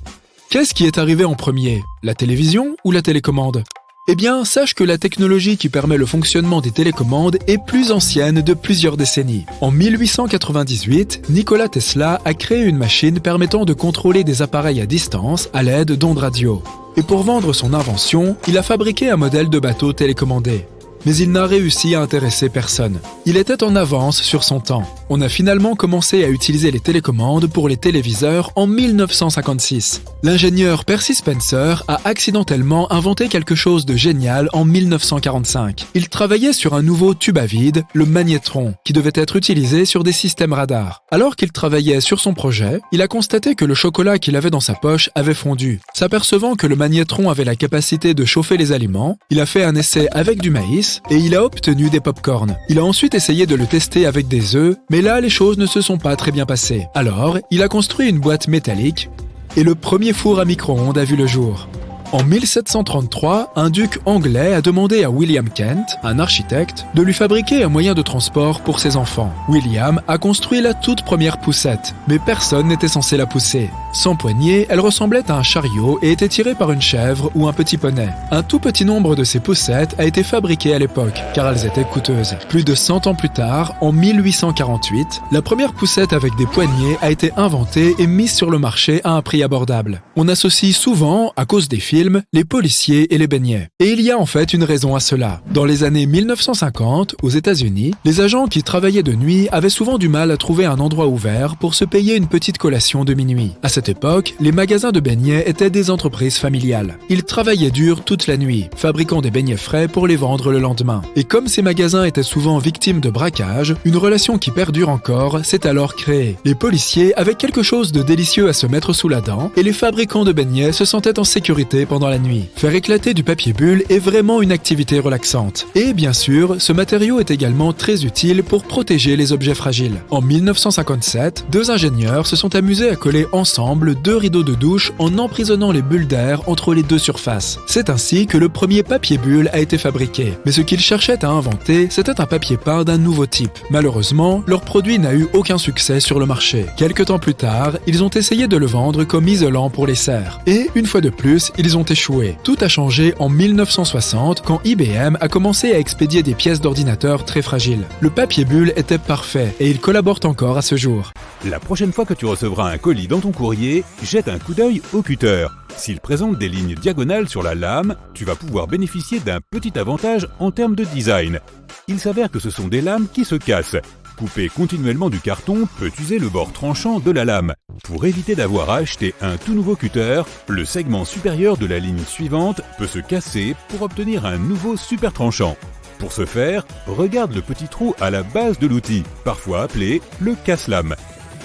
Qu'est-ce qui est arrivé en premier, la télévision ou la télécommande ? Eh bien, sache que la technologie qui permet le fonctionnement des télécommandes est plus ancienne de plusieurs décennies. En 1898, Nikola Tesla a créé une machine permettant de contrôler des appareils à distance à l'aide d'ondes radio. Et pour vendre son invention, il a fabriqué un modèle de bateau télécommandé. Mais il n'a réussi à intéresser personne. Il était en avance sur son temps. On a finalement commencé à utiliser les télécommandes pour les téléviseurs en 1956. L'ingénieur Percy Spencer a accidentellement inventé quelque chose de génial en 1945. Il travaillait sur un nouveau tube à vide, le magnétron, qui devait être utilisé sur des systèmes radars. Alors qu'il travaillait sur son projet, il a constaté que le chocolat qu'il avait dans sa poche avait fondu. S'apercevant que le magnétron avait la capacité de chauffer les aliments, il a fait un essai avec du maïs, et il a obtenu des pop-corn. Il a ensuite essayé de le tester avec des œufs, mais là, les choses ne se sont pas très bien passées. Alors, il a construit une boîte métallique, et le premier four à micro-ondes a vu le jour. En 1733, un duc anglais a demandé à William Kent, un architecte, de lui fabriquer un moyen de transport pour ses enfants. William a construit la toute première poussette, mais personne n'était censé la pousser. Sans poignée, elle ressemblait à un chariot et était tirée par une chèvre ou un petit poney. Un tout petit nombre de ces poussettes a été fabriqué à l'époque, car elles étaient coûteuses. Plus de 100 ans plus tard, en 1848, la première poussette avec des poignées a été inventée et mise sur le marché à un prix abordable. On associe souvent, à cause des films, les policiers et les beignets. Et il y a en fait une raison à cela. Dans les années 1950, aux États-Unis, les agents qui travaillaient de nuit avaient souvent du mal à trouver un endroit ouvert pour se payer une petite collation de minuit. À cette époque, les magasins de beignets étaient des entreprises familiales. Ils travaillaient dur toute la nuit, fabriquant des beignets frais pour les vendre le lendemain. Et comme ces magasins étaient souvent victimes de braquages, une relation qui perdure encore s'est alors créée. Les policiers avaient quelque chose de délicieux à se mettre sous la dent et les fabricants de beignets se sentaient en sécurité pendant la nuit. Faire éclater du papier bulle est vraiment une activité relaxante. Et bien sûr, ce matériau est également très utile pour protéger les objets fragiles. En 1957, 2 ingénieurs se sont amusés à coller ensemble 2 rideaux de douche en emprisonnant les bulles d'air entre les 2 surfaces. C'est ainsi que le premier papier bulle a été fabriqué. Mais ce qu'ils cherchaient à inventer, c'était un papier peint d'un nouveau type. Malheureusement, leur produit n'a eu aucun succès sur le marché. Quelque temps plus tard, ils ont essayé de le vendre comme isolant pour les serres. Et une fois de plus, ils ont ont échoué. Tout a changé en 1960 quand IBM a commencé à expédier des pièces d'ordinateur très fragiles. Le papier bulle était parfait et il collabore encore à ce jour. La prochaine fois que tu recevras un colis dans ton courrier, jette un coup d'œil au cutter. S'il présente des lignes diagonales sur la lame, tu vas pouvoir bénéficier d'un petit avantage en termes de design. Il s'avère que ce sont des lames qui se cassent. Couper continuellement du carton peut user le bord tranchant de la lame. Pour éviter d'avoir à acheter un tout nouveau cutter, le segment supérieur de la ligne suivante peut se casser pour obtenir un nouveau super tranchant. Pour ce faire, regarde le petit trou à la base de l'outil, parfois appelé le casse-lame.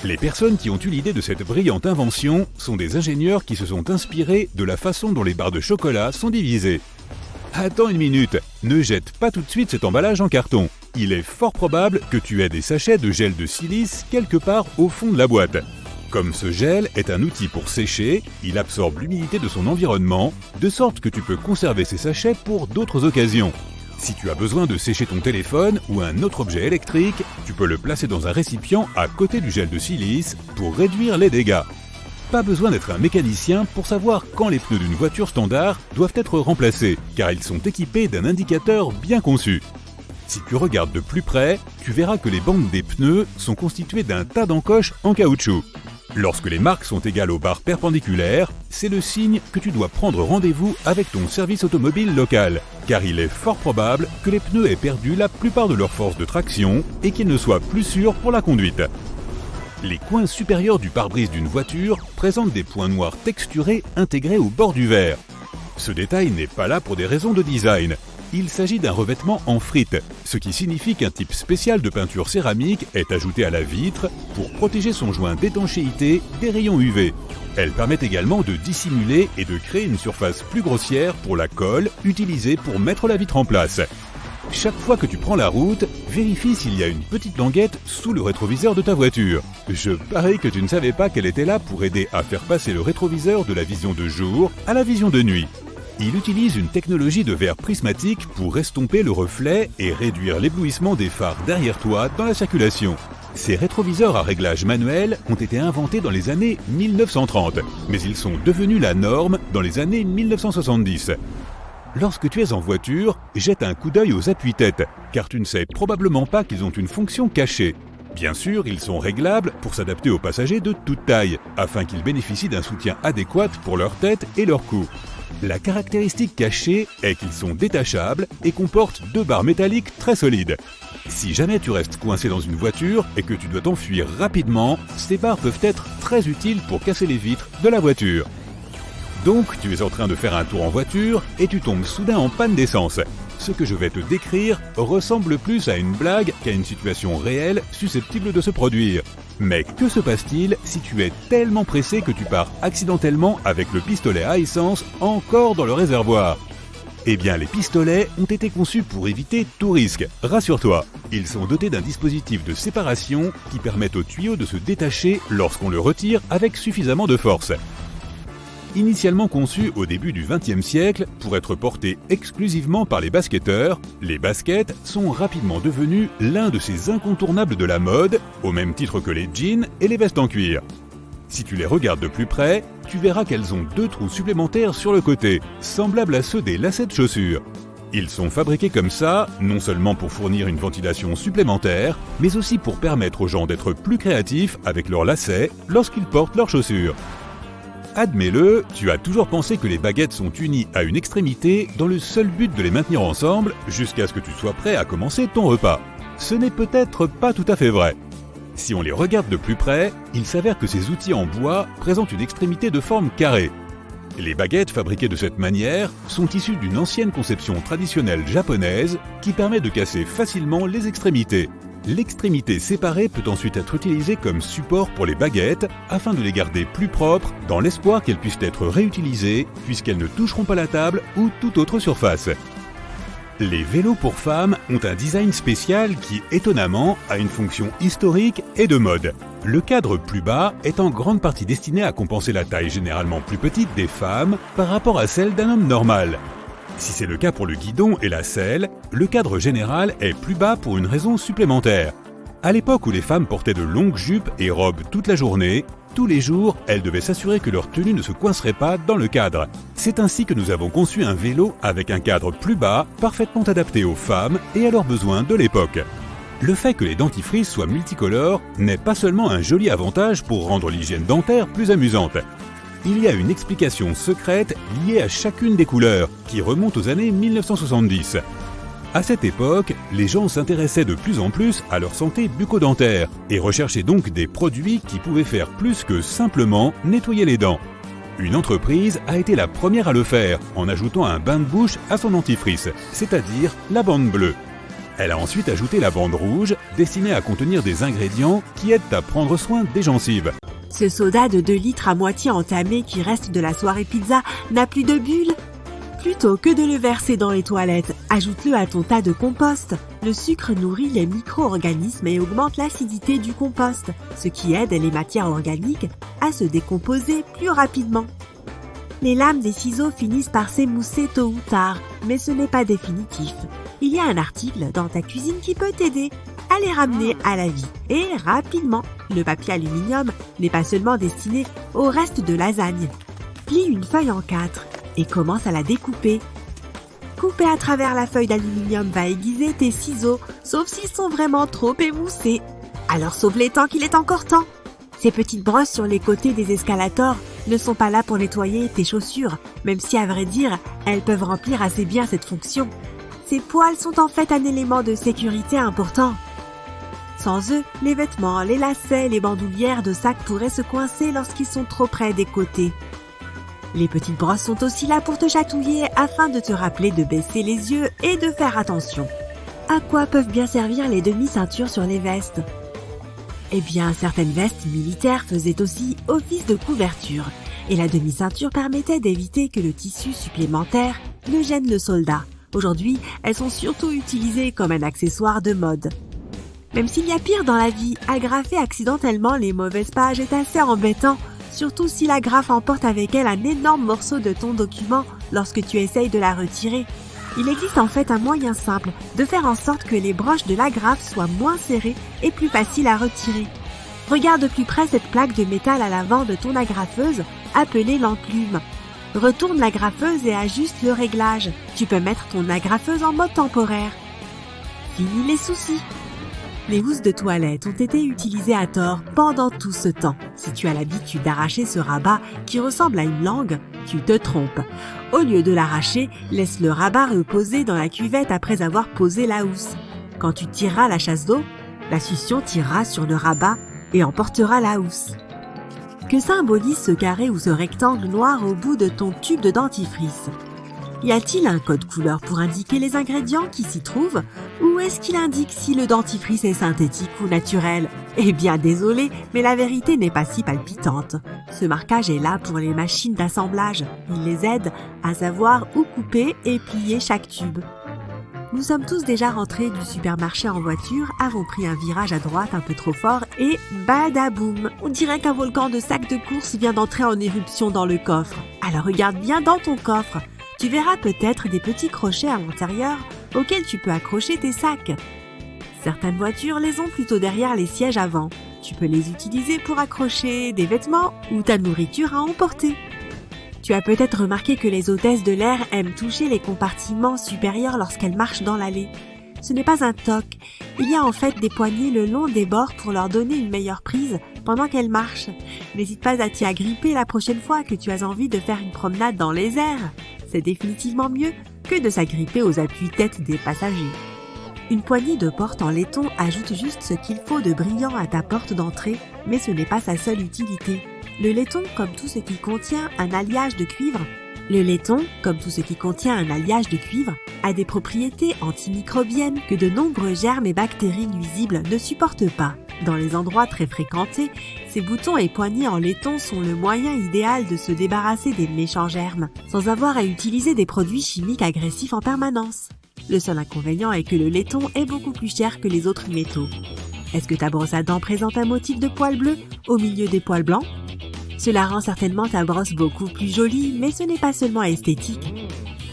Les personnes qui ont eu l'idée de cette brillante invention sont des ingénieurs qui se sont inspirés de la façon dont les barres de chocolat sont divisées. Attends une minute, ne jette pas tout de suite cet emballage en carton. Il est fort probable que tu aies des sachets de gel de silice quelque part au fond de la boîte. Comme ce gel est un outil pour sécher, il absorbe l'humidité de son environnement, de sorte que tu peux conserver ces sachets pour d'autres occasions. Si tu as besoin de sécher ton téléphone ou un autre objet électrique, tu peux le placer dans un récipient à côté du gel de silice pour réduire les dégâts. Pas besoin d'être un mécanicien pour savoir quand les pneus d'une voiture standard doivent être remplacés, car ils sont équipés d'un indicateur bien conçu. Si tu regardes de plus près, tu verras que les bandes des pneus sont constituées d'un tas d'encoches en caoutchouc. Lorsque les marques sont égales aux barres perpendiculaires, c'est le signe que tu dois prendre rendez-vous avec ton service automobile local, car il est fort probable que les pneus aient perdu la plupart de leur force de traction et qu'ils ne soient plus sûrs pour la conduite. Les coins supérieurs du pare-brise d'une voiture présentent des points noirs texturés intégrés au bord du verre. Ce détail n'est pas là pour des raisons de design. Il s'agit d'un revêtement en frite, ce qui signifie qu'un type spécial de peinture céramique est ajouté à la vitre pour protéger son joint d'étanchéité des rayons UV. Elle permet également de dissimuler et de créer une surface plus grossière pour la colle utilisée pour mettre la vitre en place. Chaque fois que tu prends la route, vérifie s'il y a une petite languette sous le rétroviseur de ta voiture. Je parie que tu ne savais pas qu'elle était là pour aider à faire passer le rétroviseur de la vision de jour à la vision de nuit. Il utilise une technologie de verre prismatique pour estomper le reflet et réduire l'éblouissement des phares derrière toi dans la circulation. Ces rétroviseurs à réglage manuel ont été inventés dans les années 1930, mais ils sont devenus la norme dans les années 1970. Lorsque tu es en voiture, jette un coup d'œil aux appuis-têtes, car tu ne sais probablement pas qu'ils ont une fonction cachée. Bien sûr, ils sont réglables pour s'adapter aux passagers de toute taille, afin qu'ils bénéficient d'un soutien adéquat pour leur tête et leur cou. La caractéristique cachée est qu'ils sont détachables et comportent deux barres métalliques très solides. Si jamais tu restes coincé dans une voiture et que tu dois t'enfuir rapidement, ces barres peuvent être très utiles pour casser les vitres de la voiture. Donc, tu es en train de faire un tour en voiture et tu tombes soudain en panne d'essence. Ce que je vais te décrire ressemble plus à une blague qu'à une situation réelle susceptible de se produire. Mais que se passe-t-il si tu es tellement pressé que tu pars accidentellement avec le pistolet à essence encore dans le réservoir ? Eh bien, les pistolets ont été conçus pour éviter tout risque. Rassure-toi, ils sont dotés d'un dispositif de séparation qui permet au tuyau de se détacher lorsqu'on le retire avec suffisamment de force. Initialement conçus au début du XXe siècle pour être portés exclusivement par les basketteurs, les baskets sont rapidement devenus l'un de ces incontournables de la mode, au même titre que les jeans et les vestes en cuir. Si tu les regardes de plus près, tu verras qu'elles ont deux trous supplémentaires sur le côté, semblables à ceux des lacets de chaussures. Ils sont fabriqués comme ça, non seulement pour fournir une ventilation supplémentaire, mais aussi pour permettre aux gens d'être plus créatifs avec leurs lacets lorsqu'ils portent leurs chaussures. Admets-le, tu as toujours pensé que les baguettes sont unies à une extrémité dans le seul but de les maintenir ensemble jusqu'à ce que tu sois prêt à commencer ton repas. Ce n'est peut-être pas tout à fait vrai. Si on les regarde de plus près, il s'avère que ces outils en bois présentent une extrémité de forme carrée. Les baguettes fabriquées de cette manière sont issues d'une ancienne conception traditionnelle japonaise qui permet de casser facilement les extrémités. L'extrémité séparée peut ensuite être utilisée comme support pour les baguettes afin de les garder plus propres dans l'espoir qu'elles puissent être réutilisées puisqu'elles ne toucheront pas la table ou toute autre surface. Les vélos pour femmes ont un design spécial qui, étonnamment, a une fonction historique et de mode. Le cadre plus bas est en grande partie destiné à compenser la taille généralement plus petite des femmes par rapport à celle d'un homme normal. Si c'est le cas pour le guidon et la selle, le cadre général est plus bas pour une raison supplémentaire. À l'époque où les femmes portaient de longues jupes et robes toute la journée, Tous les jours, elles devaient s'assurer que leur tenue ne se coincerait pas dans le cadre. C'est ainsi que nous avons conçu un vélo avec un cadre plus bas, parfaitement adapté aux femmes et à leurs besoins de l'époque. Le fait que les dentifrices soient multicolores n'est pas seulement un joli avantage pour rendre l'hygiène dentaire plus amusante. Il y a une explication secrète liée à chacune des couleurs, qui remonte aux années 1970. À cette époque, les gens s'intéressaient de plus en plus à leur santé bucco-dentaire et recherchaient donc des produits qui pouvaient faire plus que simplement nettoyer les dents. Une entreprise a été la première à le faire en ajoutant un bain de bouche à son dentifrice, c'est-à-dire la bande bleue. Elle a ensuite ajouté la bande rouge, destinée à contenir des ingrédients qui aident à prendre soin des gencives. Ce soda de 2 litres à moitié entamé qui reste de la soirée pizza n'a plus de bulles. Plutôt que de le verser dans les toilettes, ajoute-le à ton tas de compost. Le sucre nourrit les micro-organismes et augmente l'acidité du compost, ce qui aide les matières organiques à se décomposer plus rapidement. Les lames des ciseaux finissent par s'émousser tôt ou tard, mais ce n'est pas définitif. Il y a un article dans ta cuisine qui peut t'aider à les ramener à la vie, et rapidement. Le papier aluminium n'est pas seulement destiné au reste de lasagne. Plie une feuille en 4 et commence à la découper. Couper à travers la feuille d'aluminium va aiguiser tes ciseaux, sauf s'ils sont vraiment trop émoussés. Alors sauve-les tant qu'il est encore temps. Ces petites brosses sur les côtés des escalators ne sont pas là pour nettoyer tes chaussures, même si à vrai dire, elles peuvent remplir assez bien cette fonction. Ces poils sont en fait un élément de sécurité important. Sans eux, les vêtements, les lacets, les bandoulières de sac pourraient se coincer lorsqu'ils sont trop près des côtés. Les petites brosses sont aussi là pour te chatouiller afin de te rappeler de baisser les yeux et de faire attention. À quoi peuvent bien servir les demi-ceintures sur les vestes ? Eh bien, certaines vestes militaires faisaient aussi office de couverture et la demi-ceinture permettait d'éviter que le tissu supplémentaire ne gêne le soldat. Aujourd'hui, elles sont surtout utilisées comme un accessoire de mode. Même s'il y a pire dans la vie, agrafer accidentellement les mauvaises pages est assez embêtant, surtout si l'agrafe emporte avec elle un énorme morceau de ton document lorsque tu essayes de la retirer. Il existe en fait un moyen simple de faire en sorte que les broches de l'agrafe soient moins serrées et plus faciles à retirer. Regarde de plus près cette plaque de métal à l'avant de ton agrafeuse, appelée l'enclume. Retourne l'agrafeuse et ajuste le réglage. Tu peux mettre ton agrafeuse en mode temporaire. Fini les soucis. Les housses de toilette ont été utilisées à tort pendant tout ce temps. Si tu as l'habitude d'arracher ce rabat qui ressemble à une langue, tu te trompes. Au lieu de l'arracher, laisse le rabat reposer dans la cuvette après avoir posé la housse. Quand tu tireras la chasse d'eau, la succion tirera sur le rabat et emportera la housse. Que symbolise ce carré ou ce rectangle noir au bout de ton tube de dentifrice ? Y a-t-il un code couleur pour indiquer les ingrédients qui s'y trouvent ? Ou est-ce qu'il indique si le dentifrice est synthétique ou naturel ? Eh bien désolé, mais la vérité n'est pas si palpitante. Ce marquage est là pour les machines d'assemblage. Il les aide à savoir où couper et plier chaque tube. Nous sommes tous déjà rentrés du supermarché en voiture, avons pris un virage à droite un peu trop fort et badaboum. On dirait qu'un volcan de sacs de course vient d'entrer en éruption dans le coffre. Alors regarde bien dans ton coffre. Tu verras peut-être des petits crochets à l'intérieur auxquels tu peux accrocher tes sacs. Certaines voitures les ont plutôt derrière les sièges avant. Tu peux les utiliser pour accrocher des vêtements ou ta nourriture à emporter. Tu as peut-être remarqué que les hôtesses de l'air aiment toucher les compartiments supérieurs lorsqu'elles marchent dans l'allée. Ce n'est pas un toc. Il y a en fait des poignées le long des bords pour leur donner une meilleure prise pendant qu'elles marchent. N'hésite pas à t'y agripper la prochaine fois que tu as envie de faire une promenade dans les airs. C'est définitivement mieux que de s'agripper aux appuis-têtes des passagers. Une poignée de porte en laiton ajoute juste ce qu'il faut de brillant à ta porte d'entrée, mais ce n'est pas sa seule utilité. Le laiton, comme tout ce qui contient un alliage de cuivre, a des propriétés antimicrobiennes que de nombreux germes et bactéries nuisibles ne supportent pas. Dans les endroits très fréquentés, ces boutons et poignées en laiton sont le moyen idéal de se débarrasser des méchants germes, sans avoir à utiliser des produits chimiques agressifs en permanence. Le seul inconvénient est que le laiton est beaucoup plus cher que les autres métaux. Est-ce que ta brosse à dents présente un motif de poils bleus au milieu des poils blancs ? Cela rend certainement ta brosse beaucoup plus jolie, mais ce n'est pas seulement esthétique.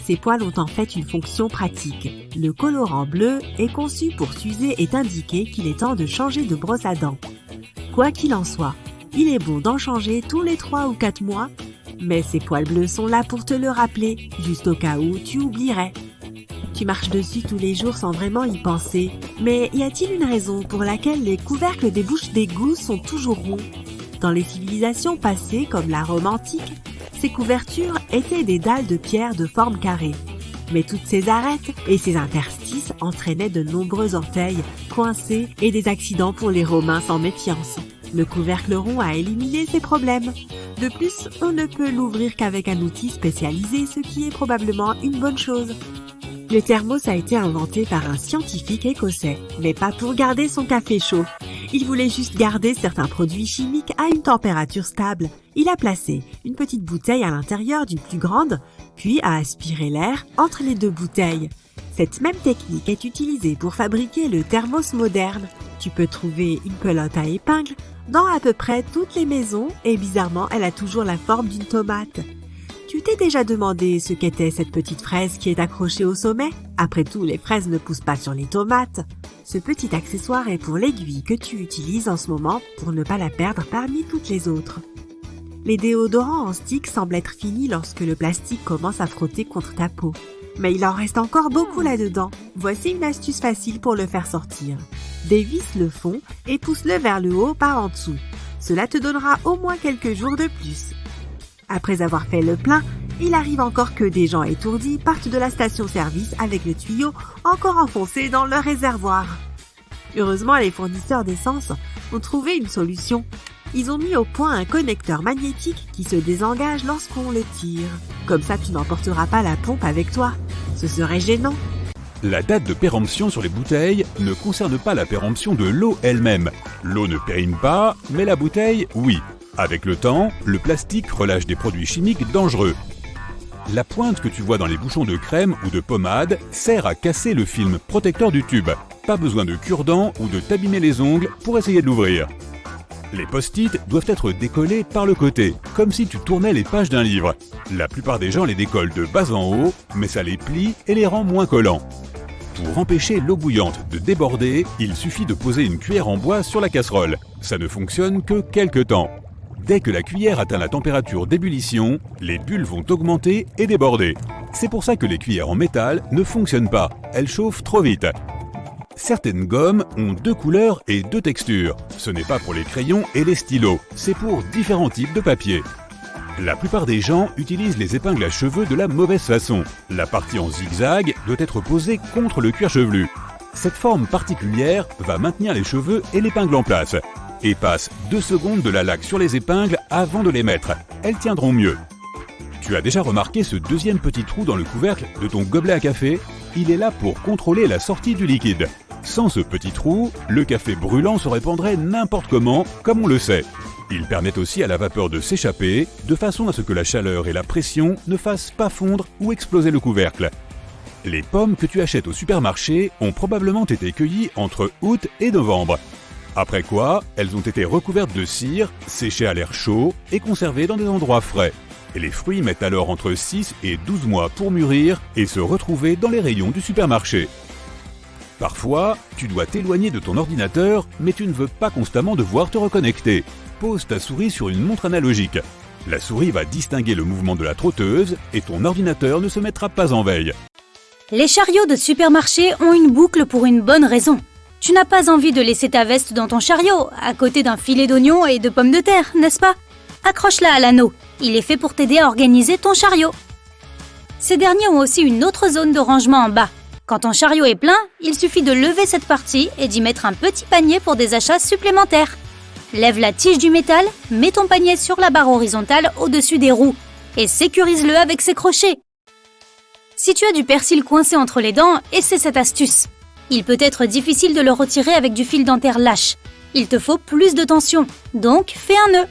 Ces poils ont en fait une fonction pratique. Le colorant bleu est conçu pour s'user et t'indiquer qu'il est temps de changer de brosse à dents. Quoi qu'il en soit, il est bon d'en changer tous les 3 ou 4 mois, mais ces poils bleus sont là pour te le rappeler, juste au cas où tu oublierais. Tu marches dessus tous les jours sans vraiment y penser, mais y a-t-il une raison pour laquelle les couvercles des bouches d'égout sont toujours ronds? Dans les civilisations passées, comme la Rome antique, ces couvertures étaient des dalles de pierre de forme carrée. Mais toutes ces arêtes et ces interstices entraînaient de nombreux orteils coincés et des accidents pour les Romains sans méfiance. Le couvercle rond a éliminé ces problèmes. De plus, on ne peut l'ouvrir qu'avec un outil spécialisé, ce qui est probablement une bonne chose. Le thermos a été inventé par un scientifique écossais, mais pas pour garder son café chaud. Il voulait juste garder certains produits chimiques à une température stable. Il a placé une petite bouteille à l'intérieur d'une plus grande, puis a aspiré l'air entre les 2 bouteilles. Cette même technique est utilisée pour fabriquer le thermos moderne. Tu peux trouver une pelote à épingles dans à peu près toutes les maisons et bizarrement, elle a toujours la forme d'une tomate. Tu t'es déjà demandé ce qu'était cette petite fraise qui est accrochée au sommet? Après tout, les fraises ne poussent pas sur les tomates. Ce petit accessoire est pour l'aiguille que tu utilises en ce moment pour ne pas la perdre parmi toutes les autres. Les déodorants en stick semblent être finis lorsque le plastique commence à frotter contre ta peau. Mais il en reste encore beaucoup là-dedans. Voici une astuce facile pour le faire sortir. Dévisse le fond et pousse-le vers le haut par en dessous. Cela te donnera au moins quelques jours de plus. Après avoir fait le plein, il arrive encore que des gens étourdis partent de la station-service avec le tuyau encore enfoncé dans leur réservoir. Heureusement, les fournisseurs d'essence ont trouvé une solution. Ils ont mis au point un connecteur magnétique qui se désengage lorsqu'on le tire. Comme ça, tu n'emporteras pas la pompe avec toi. Ce serait gênant. La date de péremption sur les bouteilles ne concerne pas la péremption de l'eau elle-même. L'eau ne périme pas, mais la bouteille, oui. Avec le temps, le plastique relâche des produits chimiques dangereux. La pointe que tu vois dans les bouchons de crème ou de pommade sert à casser le film protecteur du tube. Pas besoin de cure-dent ou de t'abîmer les ongles pour essayer de l'ouvrir. Les post-it doivent être décollés par le côté, comme si tu tournais les pages d'un livre. La plupart des gens les décollent de bas en haut, mais ça les plie et les rend moins collants. Pour empêcher l'eau bouillante de déborder, il suffit de poser une cuillère en bois sur la casserole. Ça ne fonctionne que quelques temps. Dès que la cuillère atteint la température d'ébullition, les bulles vont augmenter et déborder. C'est pour ça que les cuillères en métal ne fonctionnent pas, elles chauffent trop vite. Certaines gommes ont 2 couleurs et 2 textures. Ce n'est pas pour les crayons et les stylos, c'est pour différents types de papier. La plupart des gens utilisent les épingles à cheveux de la mauvaise façon. La partie en zigzag doit être posée contre le cuir chevelu. Cette forme particulière va maintenir les cheveux et l'épingle en place. Et passe 2 secondes de la laque sur les épingles avant de les mettre. Elles tiendront mieux. Tu as déjà remarqué ce deuxième petit trou dans le couvercle de ton gobelet à café? Il est là pour contrôler la sortie du liquide. Sans ce petit trou, le café brûlant se répandrait n'importe comment, comme on le sait. Il permet aussi à la vapeur de s'échapper, de façon à ce que la chaleur et la pression ne fassent pas fondre ou exploser le couvercle. Les pommes que tu achètes au supermarché ont probablement été cueillies entre août et novembre. Après quoi, elles ont été recouvertes de cire, séchées à l'air chaud et conservées dans des endroits frais. Et les fruits mettent alors entre 6 et 12 mois pour mûrir et se retrouver dans les rayons du supermarché. Parfois, tu dois t'éloigner de ton ordinateur, mais tu ne veux pas constamment devoir te reconnecter. Pose ta souris sur une montre analogique. La souris va distinguer le mouvement de la trotteuse et ton ordinateur ne se mettra pas en veille. Les chariots de supermarché ont une boucle pour une bonne raison. Tu n'as pas envie de laisser ta veste dans ton chariot, à côté d'un filet d'oignons et de pommes de terre, n'est-ce pas? Accroche-la à l'anneau. Il est fait pour t'aider à organiser ton chariot. Ces derniers ont aussi une autre zone de rangement en bas. Quand ton chariot est plein, il suffit de lever cette partie et d'y mettre un petit panier pour des achats supplémentaires. Lève la tige du métal, mets ton panier sur la barre horizontale au-dessus des roues et sécurise-le avec ses crochets. Si tu as du persil coincé entre les dents, essaie cette astuce. Il peut être difficile de le retirer avec du fil dentaire lâche. Il te faut plus de tension, donc fais un nœud.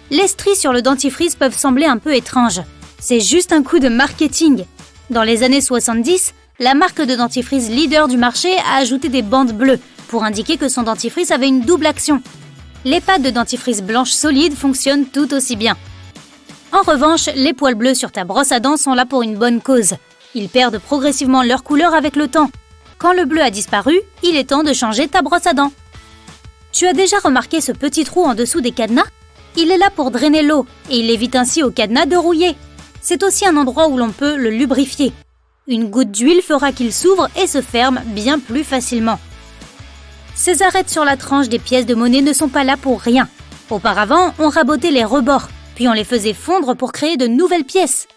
Les stries sur le dentifrice peuvent sembler un peu étranges. C'est juste un coup de marketing. Dans les années 70, la marque de dentifrice leader du marché a ajouté des bandes bleues pour indiquer que son dentifrice avait une double action. Les pâtes de dentifrice blanche solide fonctionnent tout aussi bien. En revanche, les poils bleus sur ta brosse à dents sont là pour une bonne cause. Ils perdent progressivement leur couleur avec le temps. Quand le bleu a disparu, il est temps de changer ta brosse à dents. Tu as déjà remarqué ce petit trou en dessous des cadenas? Il est là pour drainer l'eau et il évite ainsi au cadenas de rouiller. C'est aussi un endroit où l'on peut le lubrifier. Une goutte d'huile fera qu'il s'ouvre et se ferme bien plus facilement. Ces arêtes sur la tranche des pièces de monnaie ne sont pas là pour rien. Auparavant, on rabotait les rebords, puis on les faisait fondre pour créer de nouvelles pièces.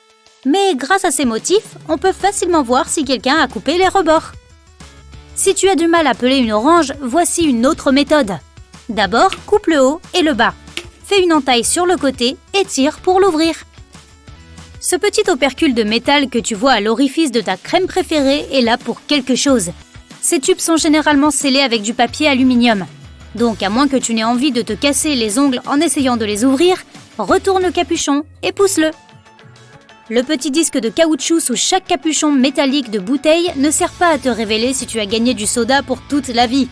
Mais grâce à ces motifs, on peut facilement voir si quelqu'un a coupé les rebords. Si tu as du mal à peler une orange, voici une autre méthode. D'abord, coupe le haut et le bas. Fais une entaille sur le côté et tire pour l'ouvrir. Ce petit opercule de métal que tu vois à l'orifice de ta crème préférée est là pour quelque chose. Ces tubes sont généralement scellés avec du papier aluminium. Donc, à moins que tu n'aies envie de te casser les ongles en essayant de les ouvrir, retourne le capuchon et pousse-le. Le petit disque de caoutchouc sous chaque capuchon métallique de bouteille ne sert pas à te révéler si tu as gagné du soda pour toute la vie.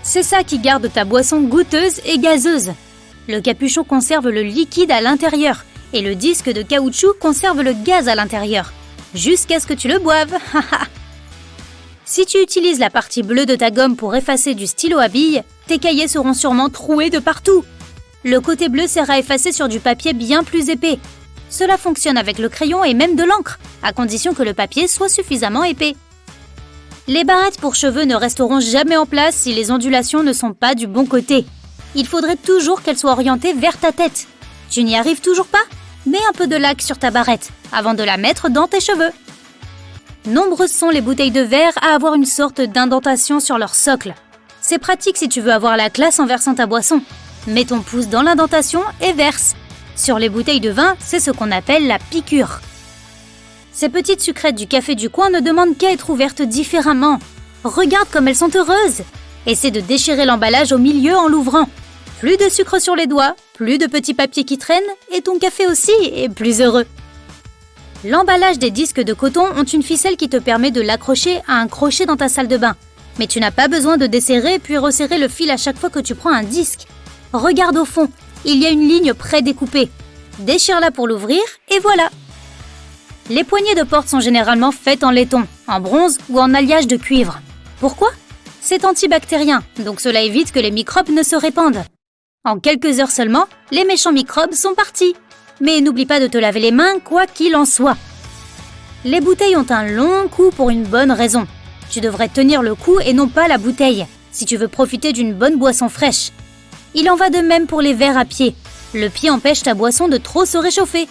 C'est ça qui garde ta boisson goûteuse et gazeuse. Le capuchon conserve le liquide à l'intérieur et le disque de caoutchouc conserve le gaz à l'intérieur, jusqu'à ce que tu le boives. Si tu utilises la partie bleue de ta gomme pour effacer du stylo à billes, tes cahiers seront sûrement troués de partout. Le côté bleu sert à effacer sur du papier bien plus épais. Cela fonctionne avec le crayon et même de l'encre, à condition que le papier soit suffisamment épais. Les barrettes pour cheveux ne resteront jamais en place si les ondulations ne sont pas du bon côté. Il faudrait toujours qu'elles soient orientées vers ta tête. Tu n'y arrives toujours pas? Mets un peu de laque sur ta barrette avant de la mettre dans tes cheveux. Nombreuses sont les bouteilles de verre à avoir une sorte d'indentation sur leur socle. C'est pratique si tu veux avoir la classe en versant ta boisson. Mets ton pouce dans l'indentation et verse. Sur les bouteilles de vin, c'est ce qu'on appelle la piqûre. Ces petites sucrètes du café du coin ne demandent qu'à être ouvertes différemment. Regarde comme elles sont heureuses. Essaie de déchirer l'emballage au milieu en l'ouvrant. Plus de sucre sur les doigts, plus de petits papiers qui traînent, et ton café aussi est plus heureux. L'emballage des disques de coton ont une ficelle qui te permet de l'accrocher à un crochet dans ta salle de bain. Mais tu n'as pas besoin de desserrer puis resserrer le fil à chaque fois que tu prends un disque. Regarde au fond, il y a une ligne prédécoupée. Déchire-la pour l'ouvrir et voilà. Les poignées de porte sont généralement faites en laiton, en bronze ou en alliage de cuivre. Pourquoi? C'est antibactérien, donc cela évite que les microbes ne se répandent. En quelques heures seulement, les méchants microbes sont partis. Mais n'oublie pas de te laver les mains, quoi qu'il en soit. Les bouteilles ont un long cou pour une bonne raison. Tu devrais tenir le cou et non pas la bouteille, si tu veux profiter d'une bonne boisson fraîche. Il en va de même pour les verres à pied. Le pied empêche ta boisson de trop se réchauffer.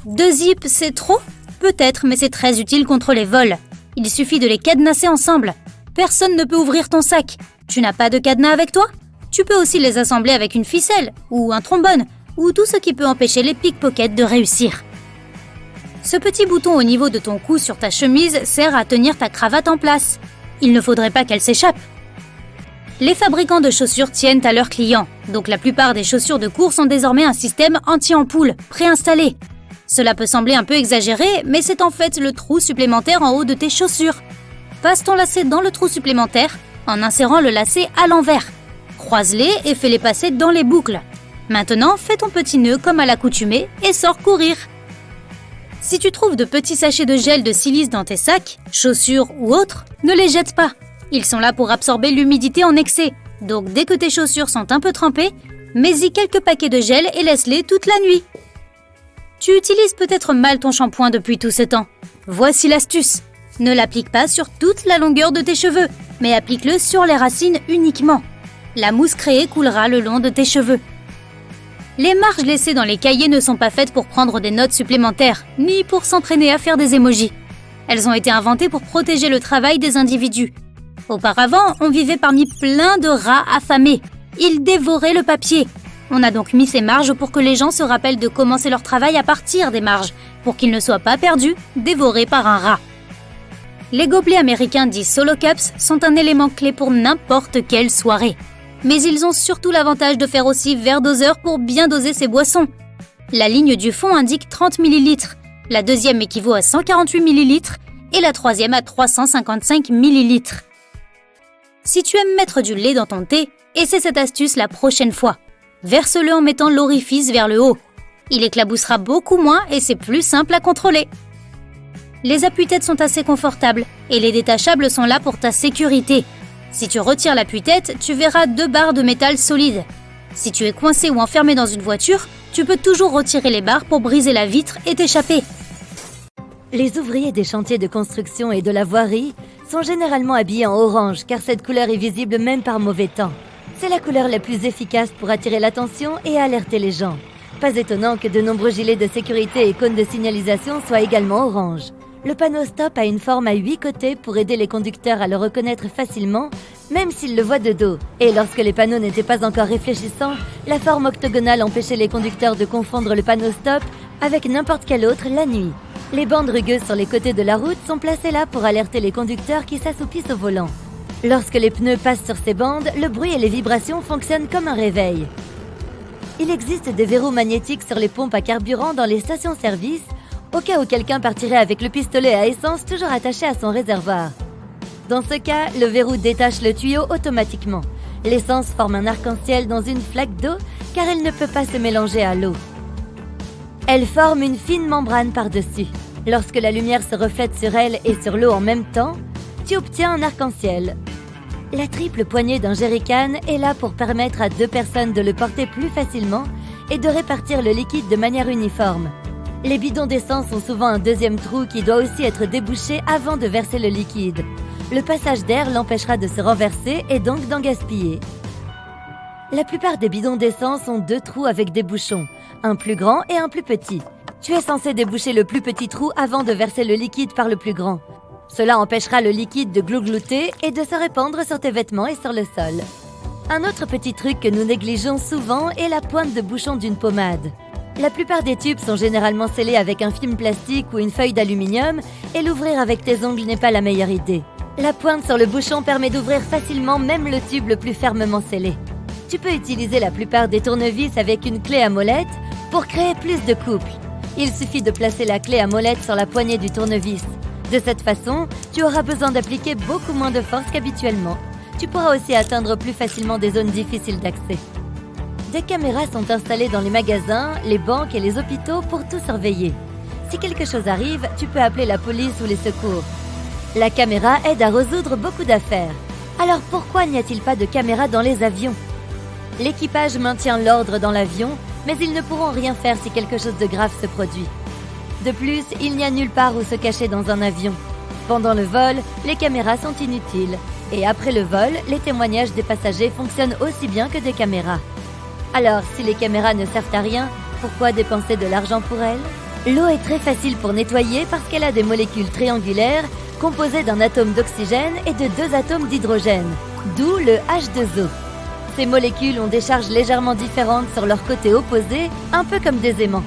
2 zips, c'est trop? Peut-être, mais c'est très utile contre les vols. Il suffit de les cadenasser ensemble. Personne ne peut ouvrir ton sac. Tu n'as pas de cadenas avec toi? Tu peux aussi les assembler avec une ficelle, ou un trombone, ou tout ce qui peut empêcher les pickpockets de réussir. Ce petit bouton au niveau de ton cou sur ta chemise sert à tenir ta cravate en place. Il ne faudrait pas qu'elle s'échappe. Les fabricants de chaussures tiennent à leurs clients, donc la plupart des chaussures de course ont désormais un système anti-ampoule préinstallé. Cela peut sembler un peu exagéré, mais c'est en fait le trou supplémentaire en haut de tes chaussures. Passe ton lacet dans le trou supplémentaire en insérant le lacet à l'envers. Croise-les et fais-les passer dans les boucles. Maintenant, fais ton petit nœud comme à l'accoutumée et sors courir. Si tu trouves de petits sachets de gel de silice dans tes sacs, chaussures ou autres, ne les jette pas. Ils sont là pour absorber l'humidité en excès. Donc dès que tes chaussures sont un peu trempées, mets-y quelques paquets de gel et laisse-les toute la nuit. Tu utilises peut-être mal ton shampoing depuis tout ce temps. Voici l'astuce. Ne l'applique pas sur toute la longueur de tes cheveux, mais applique-le sur les racines uniquement. La mousse créée coulera le long de tes cheveux. Les marges laissées dans les cahiers ne sont pas faites pour prendre des notes supplémentaires, ni pour s'entraîner à faire des émojis. Elles ont été inventées pour protéger le travail des individus. Auparavant, on vivait parmi plein de rats affamés. Ils dévoraient le papier. On a donc mis ces marges pour que les gens se rappellent de commencer leur travail à partir des marges, pour qu'ils ne soient pas perdus, dévorés par un rat. Les gobelets américains dits solo cups sont un élément clé pour n'importe quelle soirée. Mais ils ont surtout l'avantage de faire aussi verre doseur pour bien doser ces boissons. La ligne du fond indique 30 ml, la deuxième équivaut à 148 ml et la troisième à 355 ml. Si tu aimes mettre du lait dans ton thé, essaie cette astuce la prochaine fois. Verse-le en mettant l'orifice vers le haut. Il éclaboussera beaucoup moins et c'est plus simple à contrôler. Les appuis-têtes sont assez confortables et les détachables sont là pour ta sécurité. Si tu retires l'appui-tête, tu verras 2 barres de métal solides. Si tu es coincé ou enfermé dans une voiture, tu peux toujours retirer les barres pour briser la vitre et t'échapper. Les ouvriers des chantiers de construction et de la voirie sont généralement habillés en orange car cette couleur est visible même par mauvais temps. C'est la couleur la plus efficace pour attirer l'attention et alerter les gens. Pas étonnant que de nombreux gilets de sécurité et cônes de signalisation soient également orange. Le panneau stop a une forme à 8 côtés pour aider les conducteurs à le reconnaître facilement, même s'ils le voient de dos. Et lorsque les panneaux n'étaient pas encore réfléchissants, la forme octogonale empêchait les conducteurs de confondre le panneau stop avec n'importe quel autre la nuit. Les bandes rugueuses sur les côtés de la route sont placées là pour alerter les conducteurs qui s'assoupissent au volant. Lorsque les pneus passent sur ces bandes, le bruit et les vibrations fonctionnent comme un réveil. Il existe des verrous magnétiques sur les pompes à carburant dans les stations-service, au cas où quelqu'un partirait avec le pistolet à essence toujours attaché à son réservoir. Dans ce cas, le verrou détache le tuyau automatiquement. L'essence forme un arc-en-ciel dans une flaque d'eau car elle ne peut pas se mélanger à l'eau. Elle forme une fine membrane par-dessus. Lorsque la lumière se reflète sur elle et sur l'eau en même temps, tu obtiens un arc-en-ciel. La triple poignée d'un jerrycan est là pour permettre à 2 personnes de le porter plus facilement et de répartir le liquide de manière uniforme. Les bidons d'essence ont souvent un deuxième trou qui doit aussi être débouché avant de verser le liquide. Le passage d'air l'empêchera de se renverser et donc d'en gaspiller. La plupart des bidons d'essence ont 2 trous avec des bouchons, un plus grand et un plus petit. Tu es censé déboucher le plus petit trou avant de verser le liquide par le plus grand. Cela empêchera le liquide de glouglouter et de se répandre sur tes vêtements et sur le sol. Un autre petit truc que nous négligeons souvent est la pointe de bouchon d'une pommade. La plupart des tubes sont généralement scellés avec un film plastique ou une feuille d'aluminium et l'ouvrir avec tes ongles n'est pas la meilleure idée. La pointe sur le bouchon permet d'ouvrir facilement même le tube le plus fermement scellé. Tu peux utiliser la plupart des tournevis avec une clé à molette pour créer plus de couple. Il suffit de placer la clé à molette sur la poignée du tournevis. De cette façon, tu auras besoin d'appliquer beaucoup moins de force qu'habituellement. Tu pourras aussi atteindre plus facilement des zones difficiles d'accès. Des caméras sont installées dans les magasins, les banques et les hôpitaux pour tout surveiller. Si quelque chose arrive, tu peux appeler la police ou les secours. La caméra aide à résoudre beaucoup d'affaires. Alors pourquoi n'y a-t-il pas de caméra dans les avions? L'équipage maintient l'ordre dans l'avion, mais ils ne pourront rien faire si quelque chose de grave se produit. De plus, il n'y a nulle part où se cacher dans un avion. Pendant le vol, les caméras sont inutiles. Et après le vol, les témoignages des passagers fonctionnent aussi bien que des caméras. Alors, si les caméras ne servent à rien, pourquoi dépenser de l'argent pour elles? L'eau est très facile pour nettoyer parce qu'elle a des molécules triangulaires composées d'un atome d'oxygène et de 2 atomes d'hydrogène, d'où le H2O. Ces molécules ont des charges légèrement différentes sur leur côté opposé, un peu comme des aimants.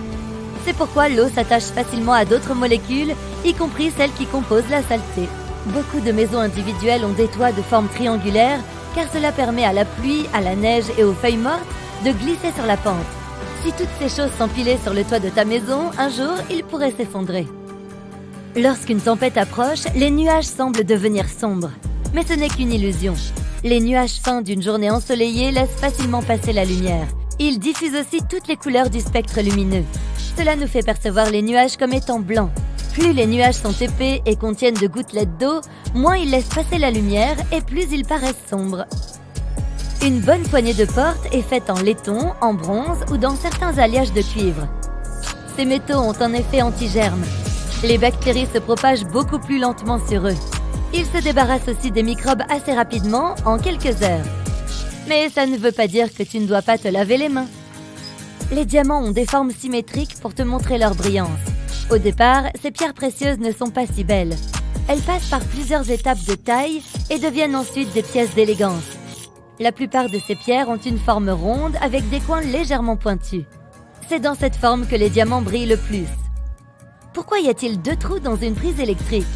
C'est pourquoi l'eau s'attache facilement à d'autres molécules, y compris celles qui composent la saleté. Beaucoup de maisons individuelles ont des toits de forme triangulaire, car cela permet à la pluie, à la neige et aux feuilles mortes de glisser sur la pente. Si toutes ces choses s'empilaient sur le toit de ta maison, un jour, ils pourraient s'effondrer. Lorsqu'une tempête approche, les nuages semblent devenir sombres. Mais ce n'est qu'une illusion. Les nuages fins d'une journée ensoleillée laissent facilement passer la lumière. Ils diffusent aussi toutes les couleurs du spectre lumineux. Cela nous fait percevoir les nuages comme étant blancs. Plus les nuages sont épais et contiennent de gouttelettes d'eau, moins ils laissent passer la lumière et plus ils paraissent sombres. Une bonne poignée de porte est faite en laiton, en bronze ou dans certains alliages de cuivre. Ces métaux ont un effet anti-germe. Les bactéries se propagent beaucoup plus lentement sur eux. Ils se débarrassent aussi des microbes assez rapidement, en quelques heures. Mais ça ne veut pas dire que tu ne dois pas te laver les mains. Les diamants ont des formes symétriques pour te montrer leur brillance. Au départ, ces pierres précieuses ne sont pas si belles. Elles passent par plusieurs étapes de taille et deviennent ensuite des pièces d'élégance. La plupart de ces pierres ont une forme ronde avec des coins légèrement pointus. C'est dans cette forme que les diamants brillent le plus. Pourquoi y a-t-il 2 trous dans une prise électrique?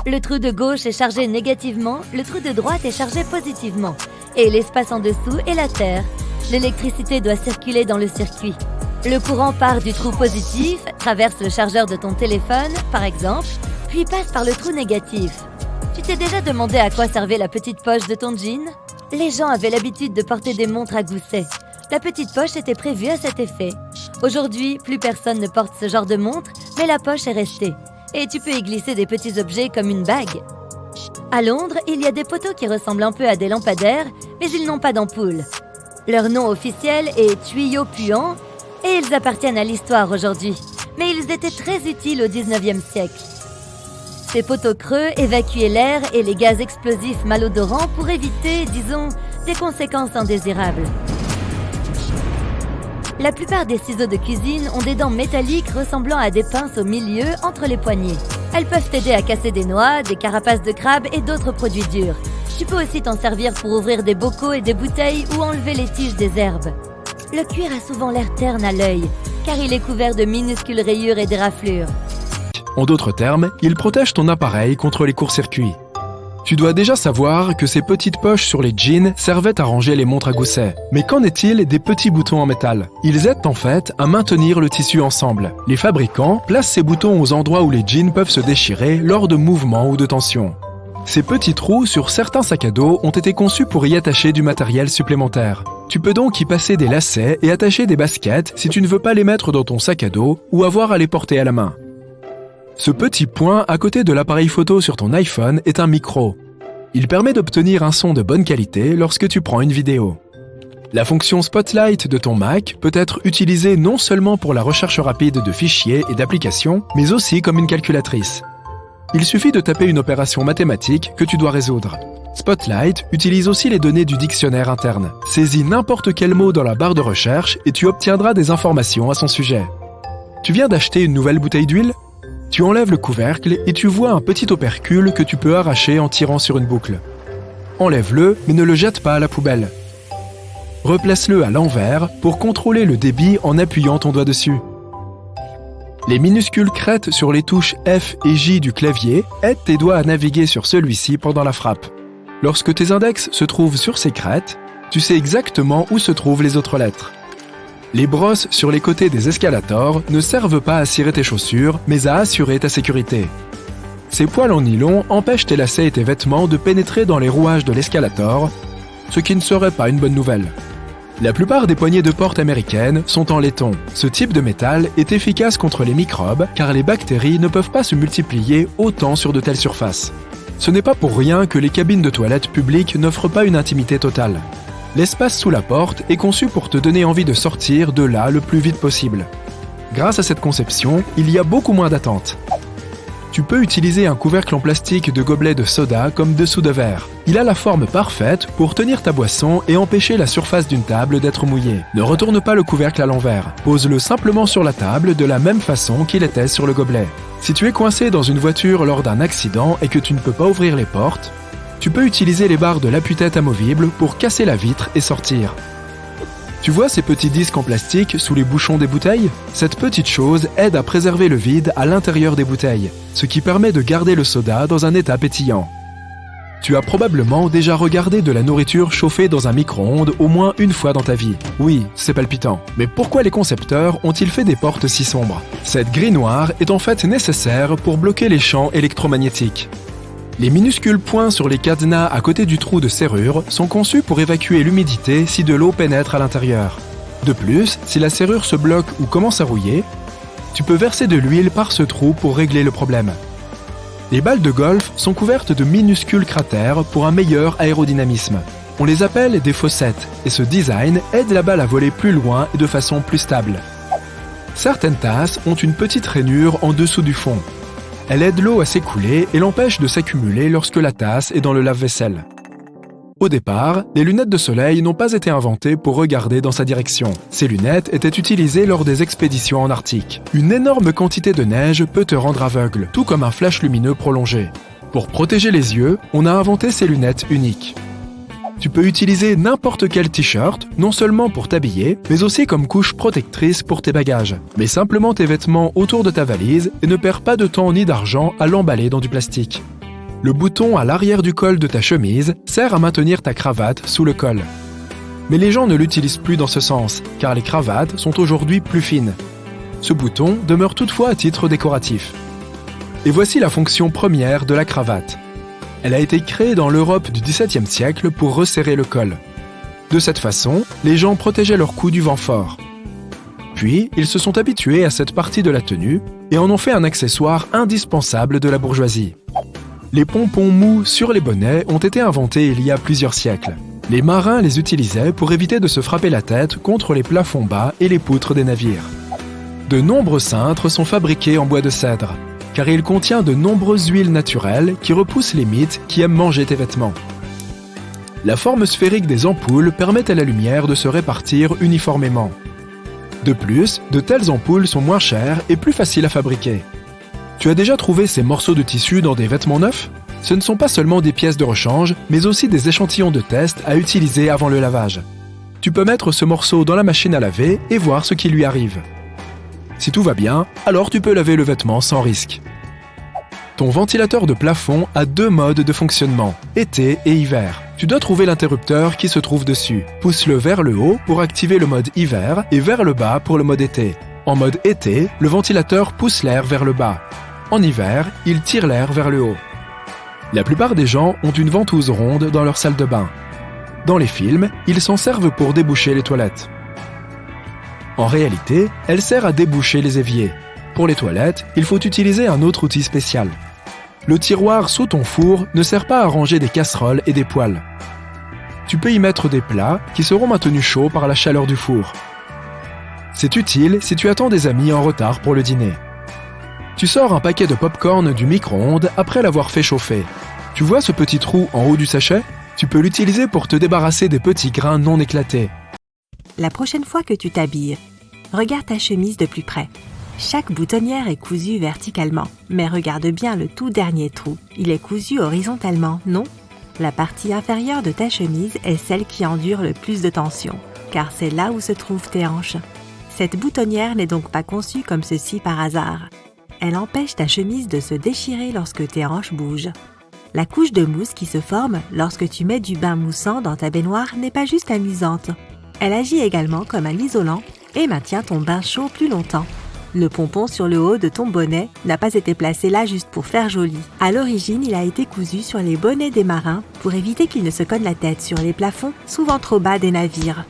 Le trou de gauche est chargé négativement, le trou de droite est chargé positivement. Et l'espace en dessous est la terre. L'électricité doit circuler dans le circuit. Le courant part du trou positif, traverse le chargeur de ton téléphone, par exemple, puis passe par le trou négatif. Tu t'es déjà demandé à quoi servait la petite poche de ton jean? Les gens avaient l'habitude de porter des montres à gousset. La petite poche était prévue à cet effet. Aujourd'hui, plus personne ne porte ce genre de montre, mais la poche est restée. Et tu peux y glisser des petits objets comme une bague. À Londres, il y a des poteaux qui ressemblent un peu à des lampadaires, mais ils n'ont pas d'ampoule. Leur nom officiel est tuyaux puants et ils appartiennent à l'histoire aujourd'hui. Mais ils étaient très utiles au 19e siècle. Ces poteaux creux évacuaient l'air et les gaz explosifs malodorants pour éviter, disons, des conséquences indésirables. La plupart des ciseaux de cuisine ont des dents métalliques ressemblant à des pinces au milieu entre les poignets. Elles peuvent t'aider à casser des noix, des carapaces de crabes et d'autres produits durs. Tu peux aussi t'en servir pour ouvrir des bocaux et des bouteilles ou enlever les tiges des herbes. Le cuir a souvent l'air terne à l'œil, car il est couvert de minuscules rayures et de raflures. En d'autres termes, il protège ton appareil contre les courts-circuits. Tu dois déjà savoir que ces petites poches sur les jeans servaient à ranger les montres à gousset. Mais qu'en est-il des petits boutons en métal? Ils aident en fait à maintenir le tissu ensemble. Les fabricants placent ces boutons aux endroits où les jeans peuvent se déchirer lors de mouvements ou de tensions. Ces petits trous sur certains sacs à dos ont été conçus pour y attacher du matériel supplémentaire. Tu peux donc y passer des lacets et attacher des baskets si tu ne veux pas les mettre dans ton sac à dos ou avoir à les porter à la main. Ce petit point à côté de l'appareil photo sur ton iPhone est un micro. Il permet d'obtenir un son de bonne qualité lorsque tu prends une vidéo. La fonction Spotlight de ton Mac peut être utilisée non seulement pour la recherche rapide de fichiers et d'applications, mais aussi comme une calculatrice. Il suffit de taper une opération mathématique que tu dois résoudre. Spotlight utilise aussi les données du dictionnaire interne. Saisis n'importe quel mot dans la barre de recherche et tu obtiendras des informations à son sujet. Tu viens d'acheter une nouvelle bouteille d'huile ? Tu enlèves le couvercle et tu vois un petit opercule que tu peux arracher en tirant sur une boucle. Enlève-le, mais ne le jette pas à la poubelle. Replace-le à l'envers pour contrôler le débit en appuyant ton doigt dessus. Les minuscules crêtes sur les touches F et J du clavier aident tes doigts à naviguer sur celui-ci pendant la frappe. Lorsque tes index se trouvent sur ces crêtes, tu sais exactement où se trouvent les autres lettres. Les brosses sur les côtés des escalators ne servent pas à cirer tes chaussures, mais à assurer ta sécurité. Ces poils en nylon empêchent tes lacets et tes vêtements de pénétrer dans les rouages de l'escalator, ce qui ne serait pas une bonne nouvelle. La plupart des poignées de porte américaines sont en laiton. Ce type de métal est efficace contre les microbes, car les bactéries ne peuvent pas se multiplier autant sur de telles surfaces. Ce n'est pas pour rien que les cabines de toilettes publiques n'offrent pas une intimité totale. L'espace sous la porte est conçu pour te donner envie de sortir de là le plus vite possible. Grâce à cette conception, il y a beaucoup moins d'attente. Tu peux utiliser un couvercle en plastique de gobelet de soda comme dessous de verre. Il a la forme parfaite pour tenir ta boisson et empêcher la surface d'une table d'être mouillée. Ne retourne pas le couvercle à l'envers. Pose-le simplement sur la table de la même façon qu'il était sur le gobelet. Si tu es coincé dans une voiture lors d'un accident et que tu ne peux pas ouvrir les portes, tu peux utiliser les barres de l'appui-tête amovible pour casser la vitre et sortir. Tu vois ces petits disques en plastique sous les bouchons des bouteilles? Cette petite chose aide à préserver le vide à l'intérieur des bouteilles, ce qui permet de garder le soda dans un état pétillant. Tu as probablement déjà regardé de la nourriture chauffée dans un micro-ondes au moins une fois dans ta vie. Oui, c'est palpitant. Mais pourquoi les concepteurs ont-ils fait des portes si sombres? Cette grille noire est en fait nécessaire pour bloquer les champs électromagnétiques. Les minuscules points sur les cadenas à côté du trou de serrure sont conçus pour évacuer l'humidité si de l'eau pénètre à l'intérieur. De plus, si la serrure se bloque ou commence à rouiller, tu peux verser de l'huile par ce trou pour régler le problème. Les balles de golf sont couvertes de minuscules cratères pour un meilleur aérodynamisme. On les appelle des fossettes et ce design aide la balle à voler plus loin et de façon plus stable. Certaines tasses ont une petite rainure en dessous du fond. Elle aide l'eau à s'écouler et l'empêche de s'accumuler lorsque la tasse est dans le lave-vaisselle. Au départ, les lunettes de soleil n'ont pas été inventées pour regarder dans sa direction. Ces lunettes étaient utilisées lors des expéditions en Arctique. Une énorme quantité de neige peut te rendre aveugle, tout comme un flash lumineux prolongé. Pour protéger les yeux, on a inventé ces lunettes uniques. Tu peux utiliser n'importe quel t-shirt, non seulement pour t'habiller, mais aussi comme couche protectrice pour tes bagages. Mets simplement tes vêtements autour de ta valise et ne perds pas de temps ni d'argent à l'emballer dans du plastique. Le bouton à l'arrière du col de ta chemise sert à maintenir ta cravate sous le col. Mais les gens ne l'utilisent plus dans ce sens, car les cravates sont aujourd'hui plus fines. Ce bouton demeure toutefois à titre décoratif. Et voici la fonction première de la cravate. Elle a été créée dans l'Europe du XVIIe siècle pour resserrer le col. De cette façon, les gens protégeaient leur cou du vent fort. Puis, ils se sont habitués à cette partie de la tenue et en ont fait un accessoire indispensable de la bourgeoisie. Les pompons mous sur les bonnets ont été inventés il y a plusieurs siècles. Les marins les utilisaient pour éviter de se frapper la tête contre les plafonds bas et les poutres des navires. De nombreux cintres sont fabriqués en bois de cèdre, car il contient de nombreuses huiles naturelles qui repoussent les mites qui aiment manger tes vêtements. La forme sphérique des ampoules permet à la lumière de se répartir uniformément. De plus, de telles ampoules sont moins chères et plus faciles à fabriquer. Tu as déjà trouvé ces morceaux de tissu dans des vêtements neufs ? Ce ne sont pas seulement des pièces de rechange, mais aussi des échantillons de test à utiliser avant le lavage. Tu peux mettre ce morceau dans la machine à laver et voir ce qui lui arrive. Si tout va bien, alors tu peux laver le vêtement sans risque. Ton ventilateur de plafond a 2 modes de fonctionnement, été et hiver. Tu dois trouver l'interrupteur qui se trouve dessus. Pousse-le vers le haut pour activer le mode hiver et vers le bas pour le mode été. En mode été, le ventilateur pousse l'air vers le bas. En hiver, il tire l'air vers le haut. La plupart des gens ont une ventouse ronde dans leur salle de bain. Dans les films, ils s'en servent pour déboucher les toilettes. En réalité, elle sert à déboucher les éviers. Pour les toilettes, il faut utiliser un autre outil spécial. Le tiroir sous ton four ne sert pas à ranger des casseroles et des poêles. Tu peux y mettre des plats qui seront maintenus chauds par la chaleur du four. C'est utile si tu attends des amis en retard pour le dîner. Tu sors un paquet de pop-corn du micro-ondes après l'avoir fait chauffer. Tu vois ce petit trou en haut du sachet ? Tu peux l'utiliser pour te débarrasser des petits grains non éclatés. La prochaine fois que tu t'habilles, regarde ta chemise de plus près. Chaque boutonnière est cousue verticalement, mais regarde bien le tout dernier trou. Il est cousu horizontalement, non ? La partie inférieure de ta chemise est celle qui endure le plus de tension, car c'est là où se trouvent tes hanches. Cette boutonnière n'est donc pas conçue comme ceci par hasard. Elle empêche ta chemise de se déchirer lorsque tes hanches bougent. La couche de mousse qui se forme lorsque tu mets du bain moussant dans ta baignoire n'est pas juste amusante. Elle agit également comme un isolant et maintient ton bain chaud plus longtemps. Le pompon sur le haut de ton bonnet n'a pas été placé là juste pour faire joli. À l'origine, il a été cousu sur les bonnets des marins pour éviter qu'ils ne se cognent la tête sur les plafonds, souvent trop bas des navires.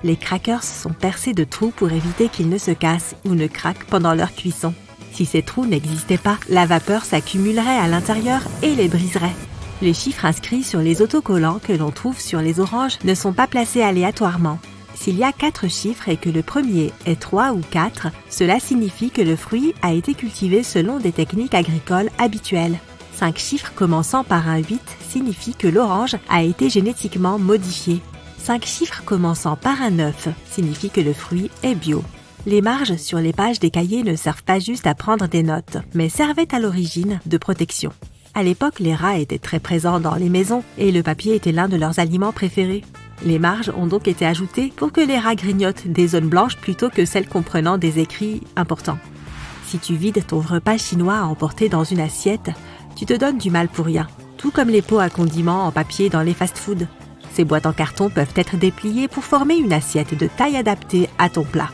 Les crackers sont percés de trous pour éviter qu'ils ne se cassent ou ne craquent pendant leur cuisson. Si ces trous n'existaient pas, la vapeur s'accumulerait à l'intérieur et les briserait. Les chiffres inscrits sur les autocollants que l'on trouve sur les oranges ne sont pas placés aléatoirement. S'il y a 4 chiffres et que le premier est 3 ou 4, cela signifie que le fruit a été cultivé selon des techniques agricoles habituelles. 5 chiffres commençant par un 8 signifie que l'orange a été génétiquement modifié. 5 chiffres commençant par un 9 signifie que le fruit est bio. Les marges sur les pages des cahiers ne servent pas juste à prendre des notes, mais servaient à l'origine de protection. À l'époque, les rats étaient très présents dans les maisons et le papier était l'un de leurs aliments préférés. Les marges ont donc été ajoutées pour que les rats grignotent des zones blanches plutôt que celles comprenant des écrits importants. Si tu vides ton repas chinois à emporter dans une assiette, tu te donnes du mal pour rien, tout comme les pots à condiments en papier dans les fast-foods. Ces boîtes en carton peuvent être dépliées pour former une assiette de taille adaptée à ton plat.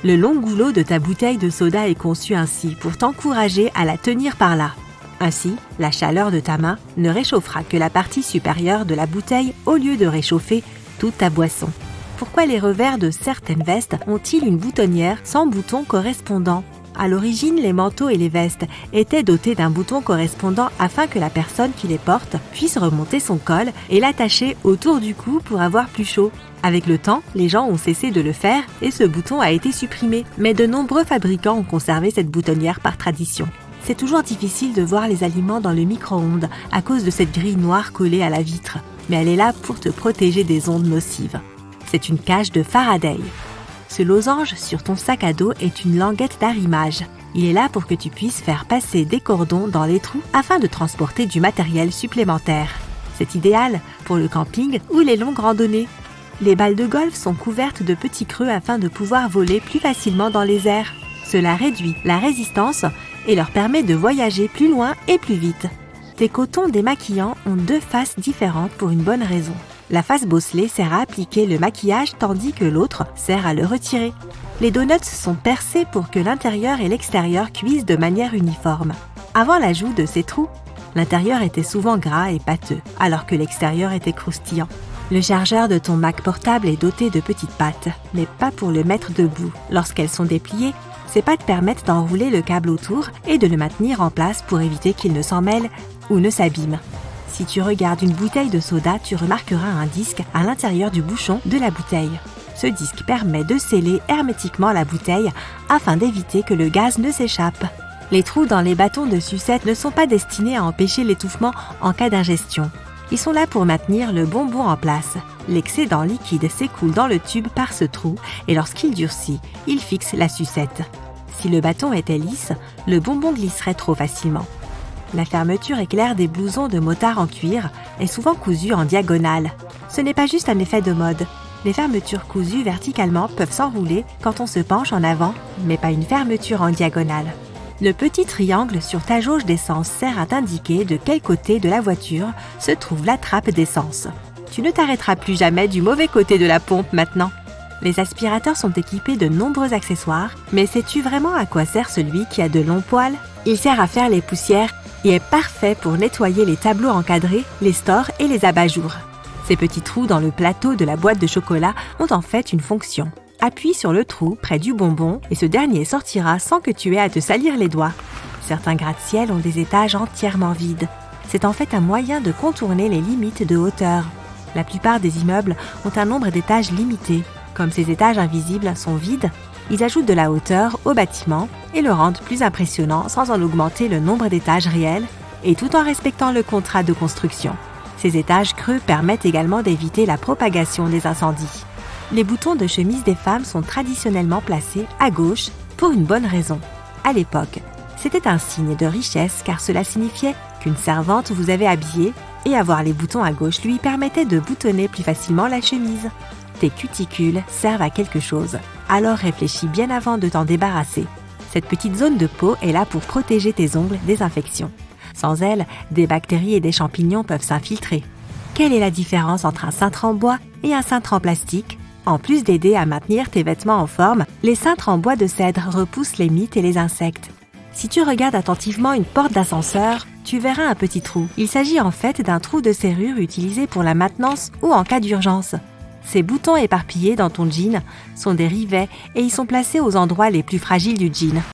Le long goulot de ta bouteille de soda est conçu ainsi pour t'encourager à la tenir par là. Ainsi, la chaleur de ta main ne réchauffera que la partie supérieure de la bouteille au lieu de réchauffer toute ta boisson. Pourquoi les revers de certaines vestes ont-ils une boutonnière sans bouton correspondant ? À l'origine, les manteaux et les vestes étaient dotés d'un bouton correspondant afin que la personne qui les porte puisse remonter son col et l'attacher autour du cou pour avoir plus chaud. Avec le temps, les gens ont cessé de le faire et ce bouton a été supprimé. Mais de nombreux fabricants ont conservé cette boutonnière par tradition. C'est toujours difficile de voir les aliments dans le micro-ondes à cause de cette grille noire collée à la vitre. Mais elle est là pour te protéger des ondes nocives. C'est une cage de Faraday. Ce losange sur ton sac à dos est une languette d'arrimage. Il est là pour que tu puisses faire passer des cordons dans les trous afin de transporter du matériel supplémentaire. C'est idéal pour le camping ou les longues randonnées. Les balles de golf sont couvertes de petits creux afin de pouvoir voler plus facilement dans les airs. Cela réduit la résistance et leur permet de voyager plus loin et plus vite. Tes cotons démaquillants ont 2 faces différentes pour une bonne raison. La face bosselée sert à appliquer le maquillage tandis que l'autre sert à le retirer. Les donuts sont percés pour que l'intérieur et l'extérieur cuisent de manière uniforme. Avant l'ajout de ces trous, l'intérieur était souvent gras et pâteux, alors que l'extérieur était croustillant. Le chargeur de ton Mac portable est doté de petites pattes, mais pas pour le mettre debout. Lorsqu'elles sont dépliées, ces pattes permettent d'enrouler le câble autour et de le maintenir en place pour éviter qu'il ne s'en mêle ou ne s'abîme. Si tu regardes une bouteille de soda, tu remarqueras un disque à l'intérieur du bouchon de la bouteille. Ce disque permet de sceller hermétiquement la bouteille afin d'éviter que le gaz ne s'échappe. Les trous dans les bâtons de sucette ne sont pas destinés à empêcher l'étouffement en cas d'ingestion. Ils sont là pour maintenir le bonbon en place. L'excédent liquide s'écoule dans le tube par ce trou et lorsqu'il durcit, il fixe la sucette. Si le bâton était lisse, le bonbon glisserait trop facilement. La fermeture éclair des blousons de motard en cuir est souvent cousue en diagonale. Ce n'est pas juste un effet de mode. Les fermetures cousues verticalement peuvent s'enrouler quand on se penche en avant, mais pas une fermeture en diagonale. Le petit triangle sur ta jauge d'essence sert à t'indiquer de quel côté de la voiture se trouve la trappe d'essence. Tu ne t'arrêteras plus jamais du mauvais côté de la pompe maintenant. Les aspirateurs sont équipés de nombreux accessoires, mais sais-tu vraiment à quoi sert celui qui a de longs poils? Il sert à faire les poussières et est parfait pour nettoyer les tableaux encadrés, les stores et les abat-jours. Ces petits trous dans le plateau de la boîte de chocolat ont en fait une fonction. Appuie sur le trou près du bonbon et ce dernier sortira sans que tu aies à te salir les doigts. Certains gratte-ciel ont des étages entièrement vides. C'est en fait un moyen de contourner les limites de hauteur. La plupart des immeubles ont un nombre d'étages limité. Comme ces étages invisibles sont vides, ils ajoutent de la hauteur au bâtiment et le rendent plus impressionnant sans en augmenter le nombre d'étages réels et tout en respectant le contrat de construction. Ces étages creux permettent également d'éviter la propagation des incendies. Les boutons de chemise des femmes sont traditionnellement placés à gauche pour une bonne raison. À l'époque, c'était un signe de richesse car cela signifiait qu'une servante vous avait habillé et avoir les boutons à gauche lui permettait de boutonner plus facilement la chemise. Tes cuticules servent à quelque chose, alors réfléchis bien avant de t'en débarrasser. Cette petite zone de peau est là pour protéger tes ongles des infections. Sans elle, des bactéries et des champignons peuvent s'infiltrer. Quelle est la différence entre un cintre en bois et un cintre en plastique? En plus d'aider à maintenir tes vêtements en forme, les cintres en bois de cèdre repoussent les mites et les insectes. Si tu regardes attentivement une porte d'ascenseur, tu verras un petit trou. Il s'agit en fait d'un trou de serrure utilisé pour la maintenance ou en cas d'urgence. Ces boutons éparpillés dans ton jean sont des rivets et ils sont placés aux endroits les plus fragiles du jean.